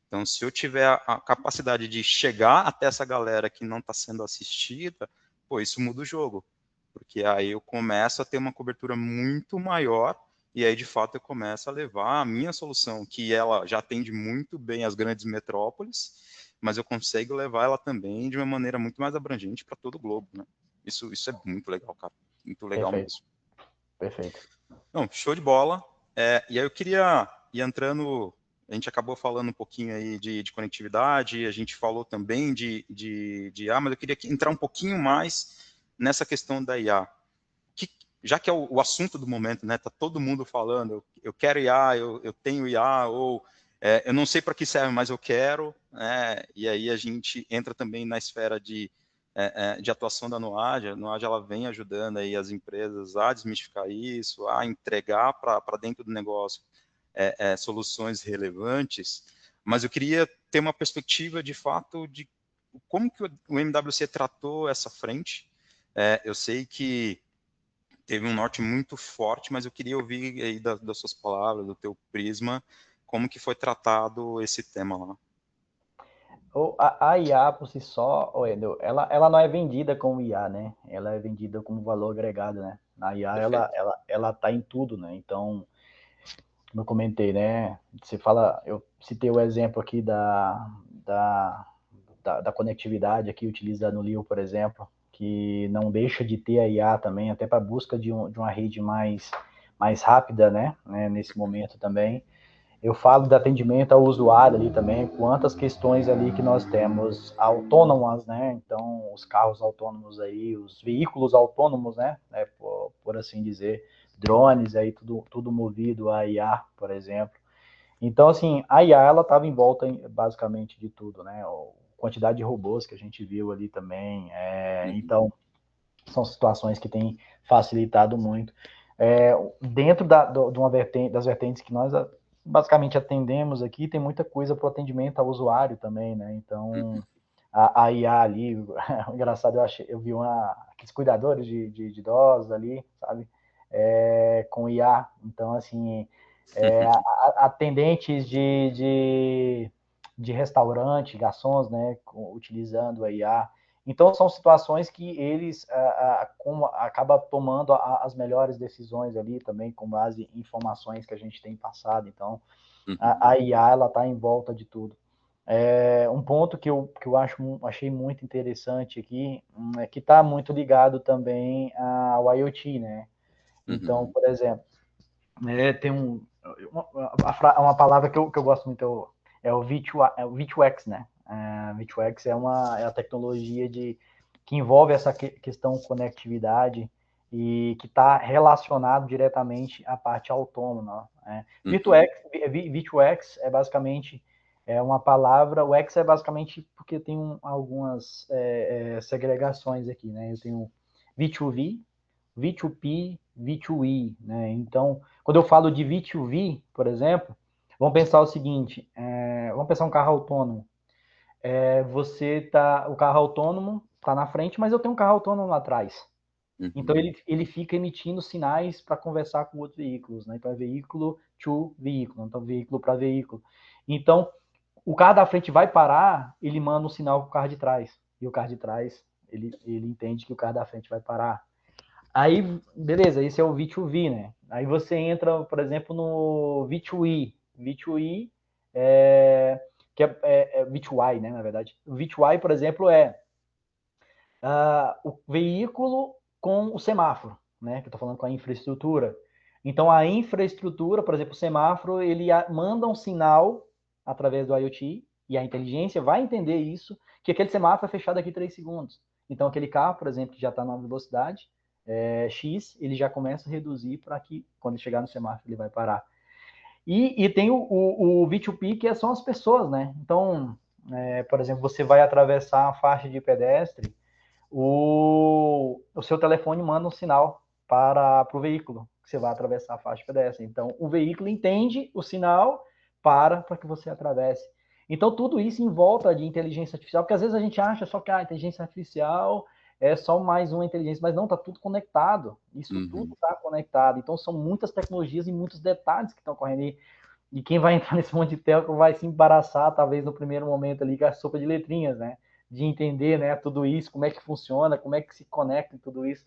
B: Então, se eu tiver a capacidade de chegar até essa galera que não está sendo assistida, pô, isso muda o jogo. Porque aí eu começo a ter uma cobertura muito maior e aí, de fato, eu começo a levar a minha solução, que ela já atende muito bem as grandes metrópoles, mas eu consigo levar ela também de uma maneira muito mais abrangente para todo o globo, né? Isso é muito legal, cara. Muito legal
D: Perfeito,
B: mesmo.
D: perfeito.
B: Não, show de bola. E aí eu queria ir entrando, a gente acabou falando um pouquinho aí de conectividade, a gente falou também de IA, mas eu queria entrar um pouquinho mais nessa questão da IA. Já que é o assunto do momento, né? Tá todo mundo falando, eu quero IA, eu tenho IA, ou eu não sei para que serve, mas eu quero, né? E aí a gente entra também na esfera de atuação da Nuage. A Nuage ela vem ajudando aí as empresas a desmistificar isso, a entregar para dentro do negócio soluções relevantes, mas eu queria ter uma perspectiva, de fato, de como que o MWC tratou essa frente. Eu sei que teve um norte muito forte, mas eu queria ouvir aí das suas palavras, do teu prisma, como que foi tratado esse tema lá.
D: A IA por si só, Wendel, ela não é vendida como IA, né? Ela é vendida como valor agregado, né? A IA,
B: Perfeito.
D: ela tá em tudo, né? Então, como eu comentei, né? Você fala, eu citei o exemplo aqui da conectividade aqui utilizada no Leo, por exemplo, que não deixa de ter a IA também, até para busca de uma rede mais rápida, né? Nesse momento também. Eu falo de atendimento ao usuário ali também, quantas questões ali que nós temos autônomas, né? Então, os carros autônomos aí, os veículos autônomos, né? Por assim dizer, drones aí, tudo movido a IA, por exemplo. Então, assim, a IA, ela estava em volta, basicamente, de tudo, né? A quantidade de robôs que a gente viu ali também. Então, são situações que têm facilitado muito. Dentro de uma das vertentes que nós basicamente atendemos aqui, tem muita coisa para o atendimento ao usuário também, né? Então, a IA ali, engraçado, eu vi aqueles cuidadores de idosos ali, sabe? Com IA. Então, assim, atendentes de restaurante, garçons, né? Utilizando a IA. Então, são situações que eles acabam tomando as melhores decisões ali também, com base em informações que a gente tem passado. Então, a IA, ela está em volta de tudo. Um ponto que eu achei muito interessante aqui é que está muito ligado também ao IoT, né? Então, por exemplo, tem uma palavra que eu gosto muito, é o V2X, né? V2X é a tecnologia que envolve essa questão conectividade e que está relacionado diretamente à parte autônoma. Né? V2X é basicamente uma palavra, o X é basicamente porque tem algumas segregações aqui, né? Eu tenho V2V, V2P, V2E, né? Então, quando eu falo de V2V, por exemplo, vamos pensar o seguinte: vamos pensar um carro autônomo. O carro autônomo está na frente, mas eu tenho um carro autônomo lá atrás. Então ele fica emitindo sinais para conversar com outros veículos, né? Então é veículo to veículo, então veículo para veículo. Então o carro da frente vai parar, ele manda um sinal para o carro de trás e o carro de trás ele entende que o carro da frente vai parar. Aí, beleza, esse é o V2V, né? Aí você entra, por exemplo, no V2E. V2E que é V2I, né, na verdade. O V2I, por exemplo, o veículo com o semáforo, né? Que eu tô falando com a infraestrutura. Então, a infraestrutura, por exemplo, o semáforo, ele manda um sinal através do IoT e a inteligência vai entender isso, que aquele semáforo é fechado daqui 3 segundos. Então, aquele carro, por exemplo, que já está numa velocidade X, ele já começa a reduzir para que, quando ele chegar no semáforo, ele vai parar. E tem o V2P, que são as pessoas, né? Então, por exemplo, você vai atravessar a faixa de pedestre, o seu telefone manda um sinal para o veículo que você vai atravessar a faixa de pedestre. Então, o veículo entende o sinal para que você atravesse. Então, tudo isso em volta de inteligência artificial, porque às vezes a gente acha só que a inteligência artificial é só mais uma inteligência, mas não, está tudo conectado. Isso tudo está conectado. Então, são muitas tecnologias e muitos detalhes que estão correndo aí. E quem vai entrar nesse monte de telco vai se embaraçar, talvez no primeiro momento ali, com a sopa de letrinhas, né? De entender, né, tudo isso, como é que funciona, como é que se conecta em tudo isso.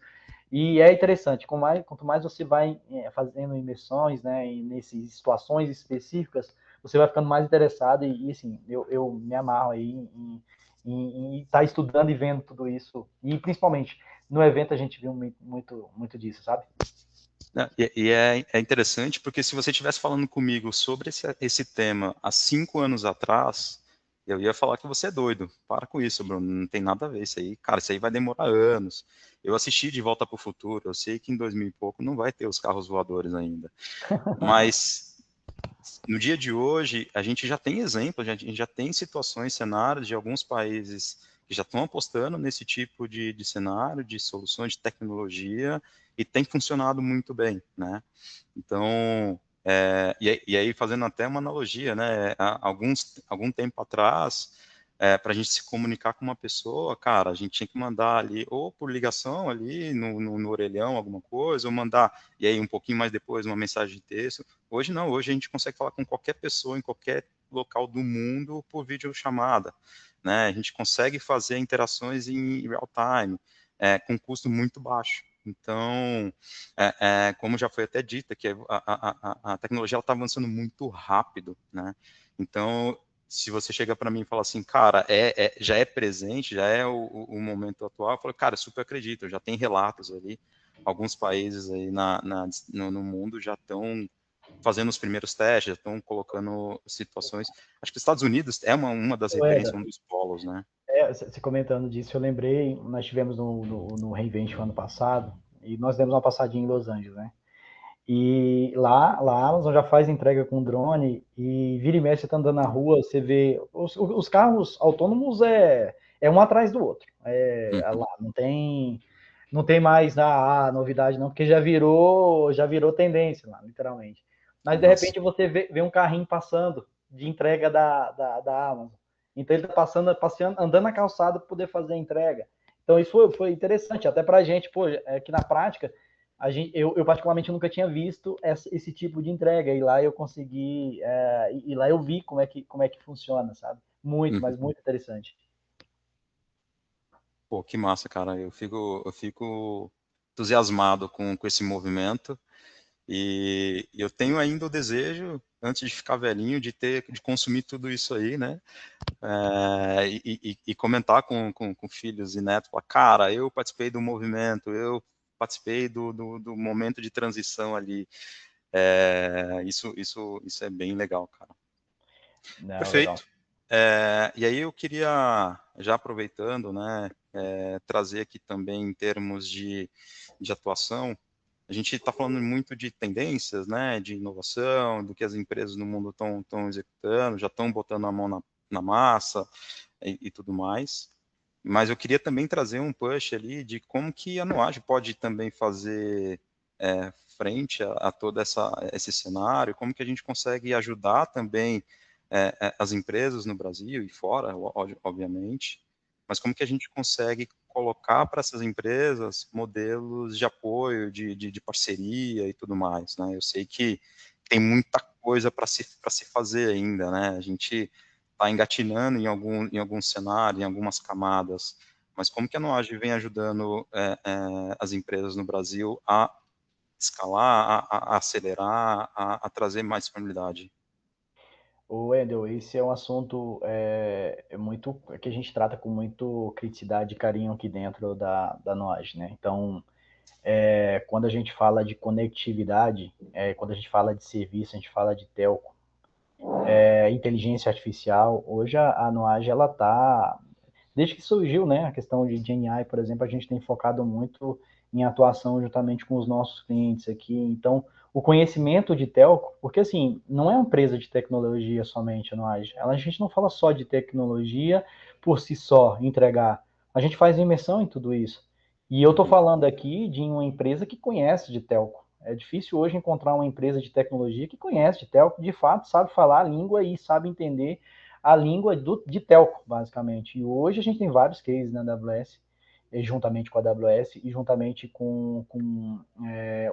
D: E é interessante, quanto mais você vai fazendo imersões, né, nessas situações específicas, você vai ficando mais interessado e assim, eu me amarro aí em estar estudando e vendo tudo isso. E principalmente no evento a gente viu muito disso, sabe?
B: É interessante porque se você estivesse falando comigo sobre esse tema há 5 anos atrás, eu ia falar que você é doido. Para com isso, Bruno, não tem nada a ver isso aí. Cara, isso aí vai demorar anos. Eu assisti De Volta para o Futuro, eu sei que em 2000 e pouco não vai ter os carros voadores ainda. Mas no dia de hoje, a gente já tem exemplos, a gente já tem situações, cenários de alguns países que já estão apostando nesse tipo de cenário, de soluções de tecnologia, e tem funcionado muito bem, né? Então, E aí, fazendo até uma analogia, né? Algum tempo atrás, para a gente se comunicar com uma pessoa, cara, a gente tinha que mandar ali, ou por ligação ali, no orelhão, alguma coisa, ou mandar, e aí um pouquinho mais depois, uma mensagem de texto. Hoje não, hoje a gente consegue falar com qualquer pessoa, em qualquer local do mundo, por videochamada, né? A gente consegue fazer interações em real time, com custo muito baixo. Então, como já foi até dito, que a tecnologia está avançando muito rápido, né? Então, se você chega para mim e fala assim, cara, já é presente, já é o momento atual, eu falo, cara, super acredito, já tem relatos ali, alguns países aí no mundo já estão fazendo os primeiros testes, já estão colocando situações. Acho que os Estados Unidos é uma das referências, um dos polos, né?
D: Você comentando disso, eu lembrei, nós tivemos no Reinvent ano passado, e nós demos uma passadinha em Los Angeles, né? E lá a Amazon já faz entrega com drone, e vira e mexe, você tá andando na rua, você vê, os carros autônomos é um atrás do outro. Lá, não tem mais novidade não, porque já virou tendência lá, literalmente. Mas de
B: Nossa.
D: repente você vê um carrinho passando de entrega da Amazon. Então ele está passeando, andando na calçada para poder fazer a entrega. Então isso foi interessante, até para a gente, pô, que na prática, eu particularmente nunca tinha visto esse tipo de entrega, e lá eu consegui, e lá eu vi como é que funciona, sabe? Muito, mas muito interessante.
B: Pô, que massa, cara. Eu fico entusiasmado com esse movimento. E eu tenho ainda o desejo, antes de ficar velhinho, de consumir tudo isso aí, né? E comentar com filhos e netos, falar, cara, eu participei do movimento, eu participei do momento de transição ali. Isso é bem legal, cara.
D: Não, legal.
B: Perfeito. E aí eu queria, já aproveitando, né, trazer aqui também em termos de atuação. A gente está falando muito de tendências, né, de inovação, do que as empresas no mundo estão executando, já estão botando a mão na massa e tudo mais. Mas eu queria também trazer um push ali de como que a Nuage pode também fazer frente a todo esse cenário, como que a gente consegue ajudar também as empresas no Brasil e fora, obviamente, mas como que a gente consegue colocar para essas empresas modelos de apoio, de parceria e tudo mais, né? Eu sei que tem muita coisa para se fazer ainda, né? A gente está engatinhando em algum cenário, em algumas camadas, mas como que a Nuage vem ajudando as empresas no Brasil a escalar, a acelerar, a trazer mais disponibilidade?
D: O Wendel, esse é um assunto muito que a gente trata com muito criticidade e carinho aqui dentro da Nós, né? Então, quando a gente fala de conectividade, quando a gente fala de serviço, a gente fala de telco, inteligência artificial. Hoje a Nuage, ela está, desde que surgiu, né, a questão de GenAI, por exemplo, a gente tem focado muito em atuação juntamente com os nossos clientes aqui. Então, o conhecimento de telco, porque assim, não é uma empresa de tecnologia somente, a Nuage. A gente não fala só de tecnologia por si só, entregar. A gente faz imersão em tudo isso. E eu estou falando aqui de uma empresa que conhece de telco. É difícil hoje encontrar uma empresa de tecnologia que conhece de telco, de fato sabe falar a língua e sabe entender a língua de telco, basicamente. E hoje a gente tem vários cases na AWS, juntamente com a AWS e juntamente com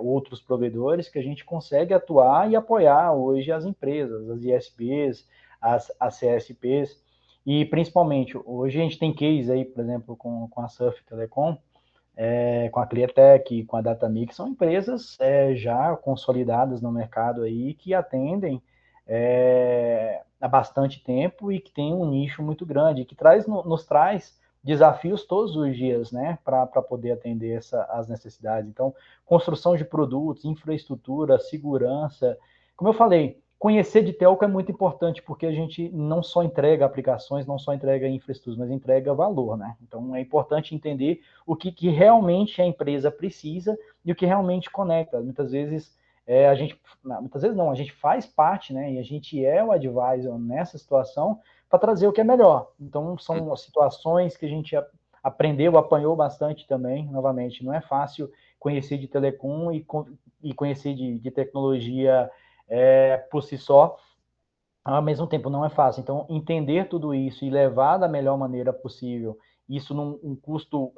D: outros provedores, que a gente consegue atuar e apoiar hoje as empresas, as ISPs, as CSPs, e principalmente, hoje a gente tem case aí, por exemplo, com a Surf Telecom, com a Cleartech, com a Datamix, são empresas já consolidadas no mercado aí, que atendem há bastante tempo e que tem um nicho muito grande, que nos traz desafios todos os dias, né, para poder atender as necessidades. Então, construção de produtos, infraestrutura, segurança. Como eu falei, conhecer de telco é muito importante, porque a gente não só entrega aplicações, não só entrega infraestrutura, mas entrega valor, né? Então, é importante entender o que realmente a empresa precisa e o que realmente conecta. Muitas vezes não, a gente faz parte, né, e a gente é o advisor nessa situação para trazer o que é melhor. Então, são situações que a gente aprendeu, apanhou bastante também. Novamente, não é fácil conhecer de telecom e conhecer de tecnologia por si só, ao mesmo tempo não é fácil. Então, entender tudo isso e levar da melhor maneira possível, isso num custo,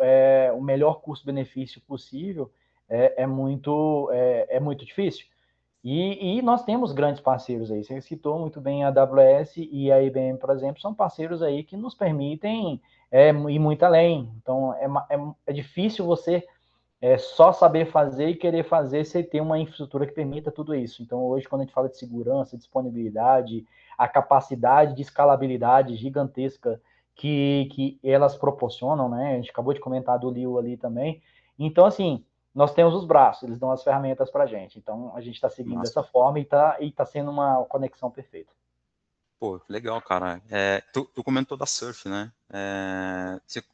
D: o melhor custo-benefício possível, é muito difícil. E nós temos grandes parceiros aí. Você citou muito bem a AWS e a IBM, por exemplo, são parceiros aí que nos permitem ir muito além. Então, é difícil você só saber fazer e querer fazer sem ter uma infraestrutura que permita tudo isso. Então, hoje, quando a gente fala de segurança, disponibilidade, a capacidade de escalabilidade gigantesca que elas proporcionam, né? A gente acabou de comentar do Leo ali também. Então, assim, nós temos os braços, eles dão as ferramentas para a gente. Então, a gente está seguindo
B: Massa.
D: dessa forma e tá sendo uma conexão perfeita.
B: Pô, que legal, cara. Tu comentou da Surf, né?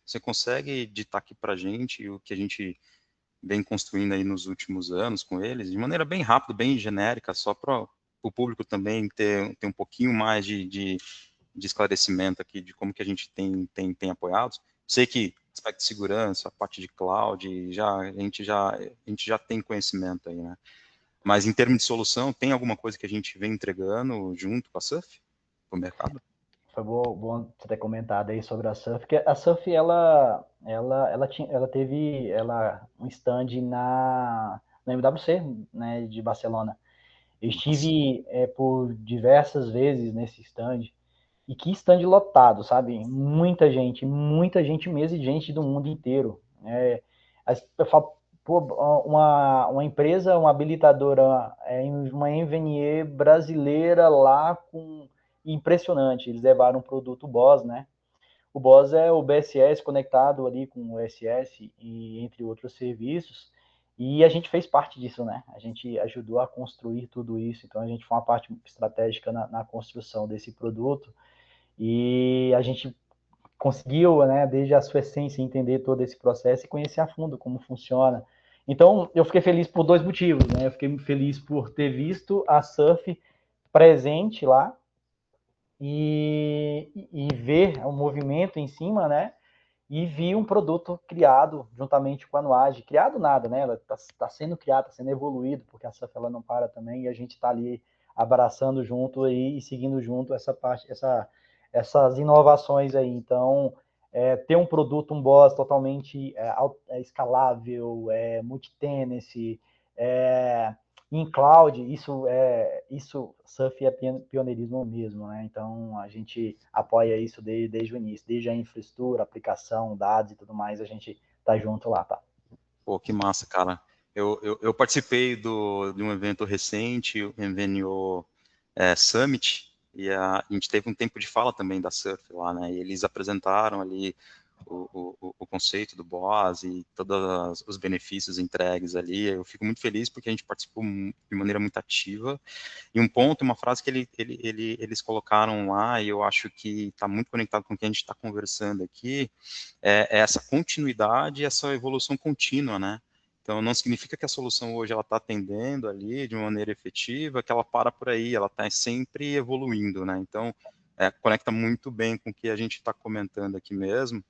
B: Você consegue ditar aqui pra gente o que a gente vem construindo aí nos últimos anos com eles, de maneira bem rápida, bem genérica, só para o público também ter um pouquinho mais de esclarecimento aqui de como que a gente tem apoiado. Sei que aspecto de segurança, a parte de cloud, a gente já tem conhecimento aí, né? Mas em termos de solução, tem alguma coisa que a gente vem entregando junto com a Surf para o mercado?
D: Foi bom você ter comentado aí sobre a Surf, porque a Surf ela teve um stand na MWC, né, de Barcelona. Eu
B: Nossa.
D: estive por diversas vezes nesse stand, e que stand lotado, sabe? Muita gente mesmo, e gente do mundo inteiro. Eu falo, pô, uma empresa, uma habilitadora, uma NVNE brasileira lá com impressionante. Eles levaram um produto BOSS, né? O BOSS é o BSS conectado ali com o SS e entre outros serviços. E a gente fez parte disso, né? A gente ajudou a construir tudo isso. Então a gente foi uma parte estratégica na construção desse produto. E a gente conseguiu, né, desde a sua essência, entender todo esse processo e conhecer a fundo como funciona. Então, eu fiquei feliz por dois motivos, né? Eu fiquei feliz por ter visto a Surf presente lá e ver o movimento em cima, né? E vi um produto criado juntamente com a Nuage. Criado nada, né? Ela está sendo criada, está sendo evoluído, porque a Surf ela não para também, e a gente está ali abraçando junto aí e seguindo junto essa parte, essas inovações aí. Então, ter um produto, um BOSS totalmente escalável, multi-tenancy, em cloud, isso Surf é pioneirismo mesmo, né? Então a gente apoia isso desde o início, desde a infraestrutura, aplicação, dados e tudo mais, a gente tá junto lá, tá?
B: Pô, que massa, cara. Eu participei de um evento recente, o MVNO Summit, e a gente teve um tempo de fala também da Surf lá, né? E eles apresentaram ali o conceito do BOSS e todos os benefícios entregues ali. Eu fico muito feliz porque a gente participou de maneira muito ativa. E um ponto, uma frase que eles colocaram lá, e eu acho que está muito conectado com o que a gente está conversando aqui, é essa continuidade e essa evolução contínua, né? Então, não significa que a solução hoje ela está atendendo ali de uma maneira efetiva, que ela para por aí, ela está sempre evoluindo, né? Então, conecta muito bem com o que a gente está comentando aqui mesmo,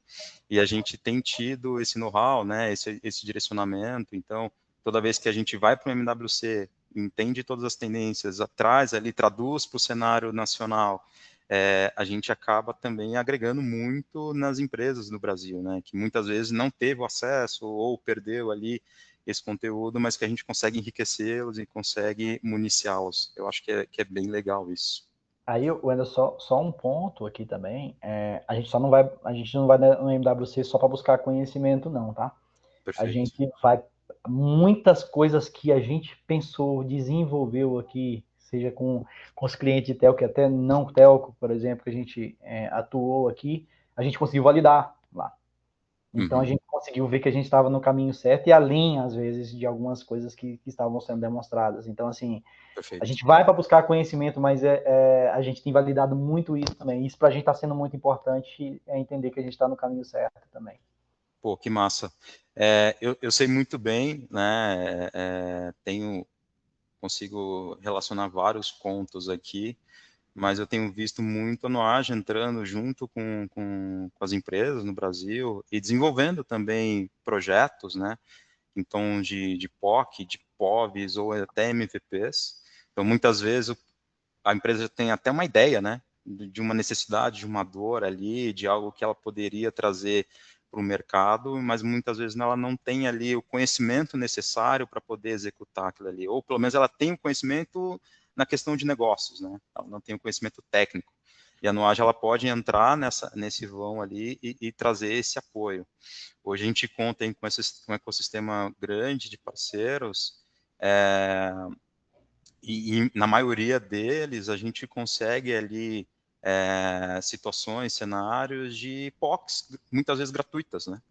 B: e a gente tem tido esse know-how, né? Esse direcionamento. Então, toda vez que a gente vai para o MWC, entende todas as tendências, atrás ali, traduz para o cenário nacional, a gente acaba também agregando muito nas empresas no Brasil, né? Que muitas vezes não teve o acesso ou perdeu ali esse conteúdo, mas que a gente consegue enriquecê-los e consegue municiá-los. Eu acho que é bem legal isso.
D: Aí, Wender, só um ponto aqui também, a gente não vai no MWC só para buscar conhecimento não, tá? A
B: Perfeito.
D: gente vai, muitas coisas que a gente pensou, desenvolveu aqui, seja com os clientes de telco, até não telco, por exemplo, que a gente atuou aqui, a gente conseguiu validar lá. Então a
B: Uhum.
D: gente conseguiu ver que a gente estava no caminho certo e além, às vezes, de algumas coisas que estavam sendo demonstradas. Então, assim, a
B: Perfeito.
D: gente vai para buscar conhecimento, mas a gente tem validado muito isso também. Isso para a gente está sendo muito importante, entender que a gente está no caminho certo também.
B: Pô, que massa. Eu sei muito bem, né? Consigo relacionar vários pontos aqui, mas eu tenho visto muito a Noage entrando junto com as empresas no Brasil e desenvolvendo também projetos, né? Em tom de POC, de POVs ou até MVPs, Então, muitas vezes, a empresa tem até uma ideia, né, de uma necessidade, de uma dor ali, de algo que ela poderia trazer para o mercado, mas muitas vezes ela não tem ali o conhecimento necessário para poder executar aquilo ali, ou pelo menos ela tem o conhecimento na questão de negócios, né, ela não tem o conhecimento técnico. E a Nuage, ela pode entrar nesse vão ali e trazer esse apoio. Hoje a gente conta com um ecossistema grande de parceiros, e na maioria deles a gente consegue ali situações, cenários de POCs, muitas vezes gratuitas, né?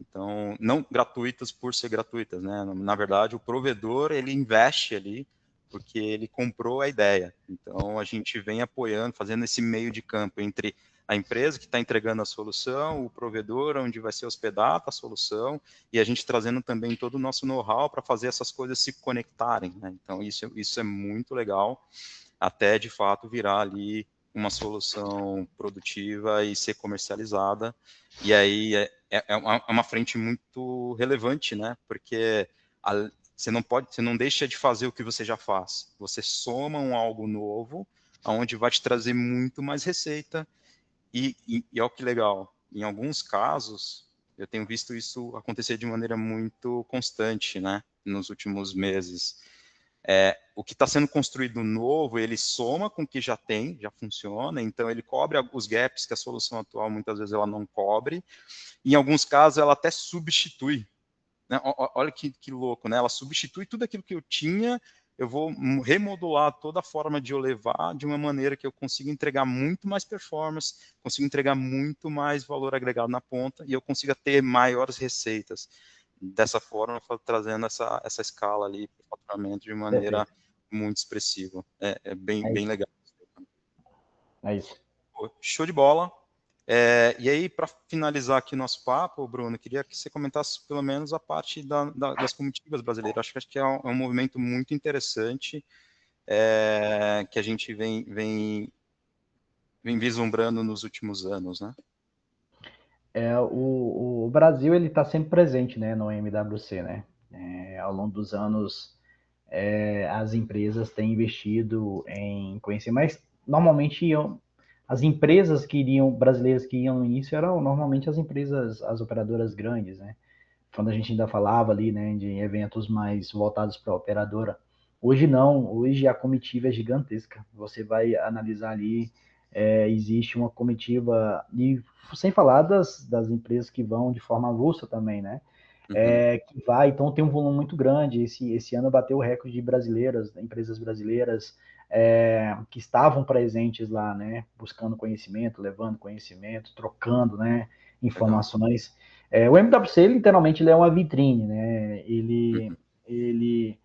B: Então, não gratuitas por ser gratuitas, né? Na verdade, o provedor, ele investe ali porque ele comprou a ideia. Então, a gente vem apoiando, fazendo esse meio de campo entre a empresa que está entregando a solução, o provedor, onde vai ser hospedada a solução, e a gente trazendo também todo o nosso know-how para fazer essas coisas se conectarem, né? Então, isso é muito legal, até de fato virar ali uma solução produtiva e ser comercializada. E aí é uma frente muito relevante, né? Porque você não deixa de fazer o que você já faz. Você soma algo novo, aonde vai te trazer muito mais receita. E olha que legal, em alguns casos, eu tenho visto isso acontecer de maneira muito constante, né? Nos últimos meses. O que está sendo construído novo, ele soma com o que já tem, já funciona, então ele cobre os gaps que a solução atual muitas vezes ela não cobre, e em alguns casos ela até substitui, né? Olha que louco, né? Ela substitui tudo aquilo que eu tinha, eu vou remodular toda a forma de eu levar de uma maneira que eu consiga entregar muito mais performance, consigo entregar muito mais valor agregado na ponta, e eu consiga ter maiores receitas. Dessa forma, trazendo essa escala ali para o faturamento de maneira
D: Perfeito.
B: muito expressiva. É bem,
D: É
B: bem
D: isso.
B: legal.
D: É isso.
B: Show de bola. E aí, para finalizar aqui nosso papo, Bruno, queria que você comentasse pelo menos a parte das comitivas brasileiras. Acho que é um movimento muito interessante que a gente vem vislumbrando nos últimos anos, né?
D: O Brasil ele está sempre presente, né, no MWC, né? Ao longo dos anos, as empresas têm investido em conhecer, mas normalmente as empresas brasileiras que iam no início eram normalmente as empresas, as operadoras grandes, né? Quando a gente ainda falava ali, né, de eventos mais voltados para a operadora. Hoje não, hoje a comitiva é gigantesca. Você vai analisar ali, existe uma comitiva, e sem falar das empresas que vão de forma avulsa também, né?
B: Uhum.
D: Que vai, então tem um volume muito grande. Esse ano bateu o recorde de brasileiras, empresas brasileiras que estavam presentes lá, né? Buscando conhecimento, levando conhecimento, trocando, né?
B: Legal.
D: Informações. O MWC, literalmente, ele é uma vitrine, né?
B: Uhum.
D: Ele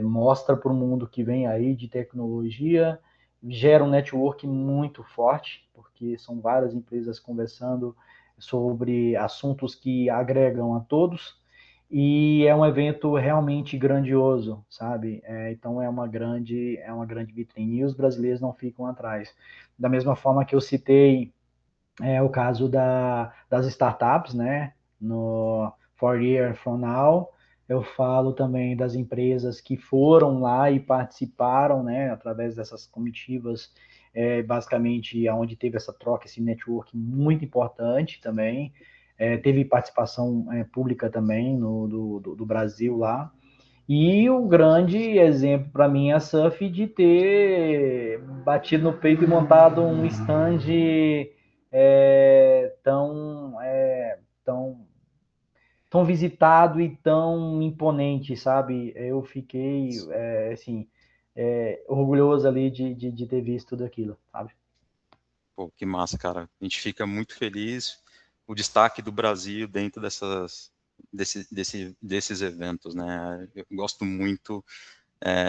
D: mostra para o mundo que vem aí de tecnologia, gera um network muito forte, porque são várias empresas conversando sobre assuntos que agregam a todos, e é um evento realmente grandioso, sabe? Então é uma grande vitrine, e os brasileiros não ficam atrás. Da mesma forma que eu citei o caso das startups, né? No 4 Year From Now, eu falo também das empresas que foram lá e participaram, né? Através dessas comitivas, basicamente, onde teve essa troca, esse network muito importante também. Teve participação pública também do Brasil lá. E o grande exemplo para mim é a Surf de ter batido no peito e montado um stand tão, tão visitado e tão imponente, sabe? Eu fiquei, assim, orgulhoso ali de ter visto tudo aquilo, sabe?
B: Pô, que massa, cara. A gente fica muito feliz. O destaque do Brasil dentro desses eventos, né? Eu gosto muito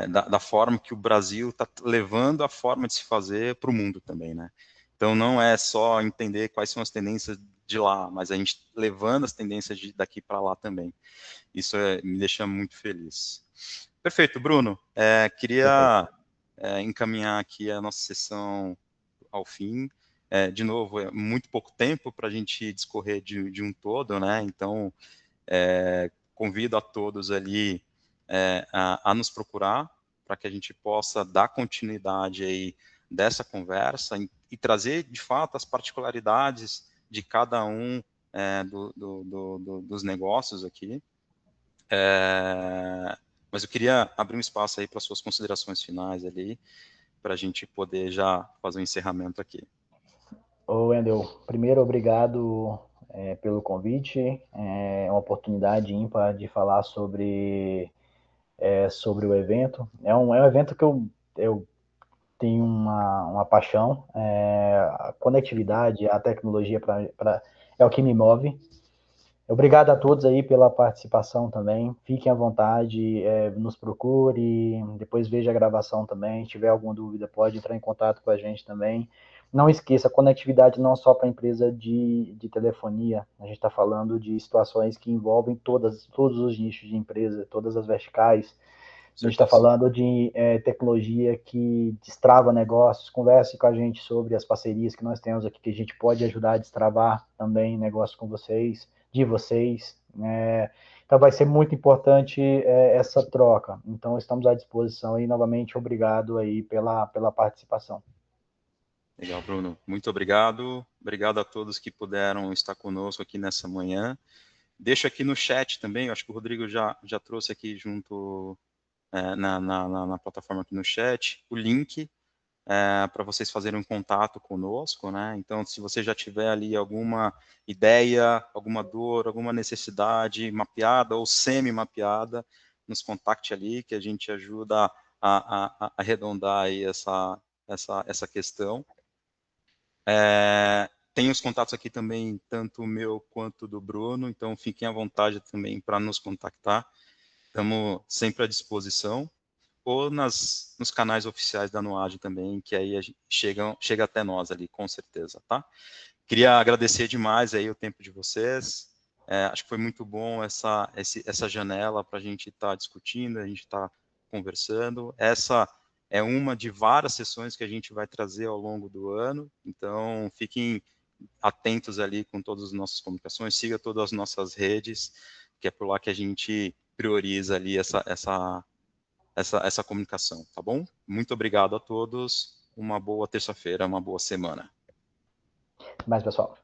B: da forma que o Brasil está levando a forma de se fazer para o mundo também, né? Então não é só entender quais são as tendências de lá, mas a gente levando as tendências daqui para lá também. Isso me deixa muito feliz. Perfeito, Bruno.
D: Perfeito.
B: Queria encaminhar aqui a nossa sessão ao fim. De novo, é muito pouco tempo para a gente discorrer de um todo, né? Então, convido a todos ali a nos procurar. para que a gente possa dar continuidade aí dessa conversa e trazer, de fato, as particularidades de cada um dos negócios aqui. Mas eu queria abrir um espaço aí para suas considerações finais ali, para a gente poder já fazer um encerramento aqui.
D: Ô, Wendel, primeiro, obrigado pelo convite. É uma oportunidade ímpar de falar sobre o evento. É um evento que eu tenho uma paixão. A conectividade, a tecnologia é o que me move. Obrigado a todos aí pela participação também. Fiquem à vontade, nos procure, depois veja a gravação também. Se tiver alguma dúvida, pode entrar em contato com a gente também. Não esqueça, a conectividade não só para a empresa de telefonia. A gente está falando de situações que envolvem todos os nichos de empresa, todas as verticais. A gente está falando de tecnologia que destrava negócios. Converse com a gente sobre as parcerias que nós temos aqui, que a gente pode ajudar a destravar também negócios com vocês, de vocês. Então vai ser muito importante essa troca. Então estamos à disposição e novamente obrigado aí pela participação.
B: Legal, Bruno. Muito obrigado. Obrigado a todos que puderam estar conosco aqui nessa manhã. Deixo aqui no chat também, eu acho que o Rodrigo já trouxe aqui junto na plataforma aqui no chat, o link para vocês fazerem um contato conosco, né? Então, se você já tiver ali alguma ideia, alguma dor, alguma necessidade mapeada ou semi-mapeada, nos contacte ali, que a gente ajuda a arredondar aí essa questão. Tem os contatos aqui também, tanto o meu quanto do Bruno, então fiquem à vontade também para nos contactar. Estamos sempre à disposição, ou nos canais oficiais da Nuage também, que aí chega até nós ali, com certeza, tá? Queria agradecer demais aí o tempo de vocês, acho que foi muito bom essa janela para a gente estar discutindo, a gente estar conversando. Essa é uma de várias sessões que a gente vai trazer ao longo do ano, então fiquem atentos ali com todas as nossas comunicações, siga todas as nossas redes, que é por lá que a gente prioriza ali essa comunicação, tá bom? Muito obrigado a todos, uma boa terça-feira, uma boa semana.
D: Mais, pessoal.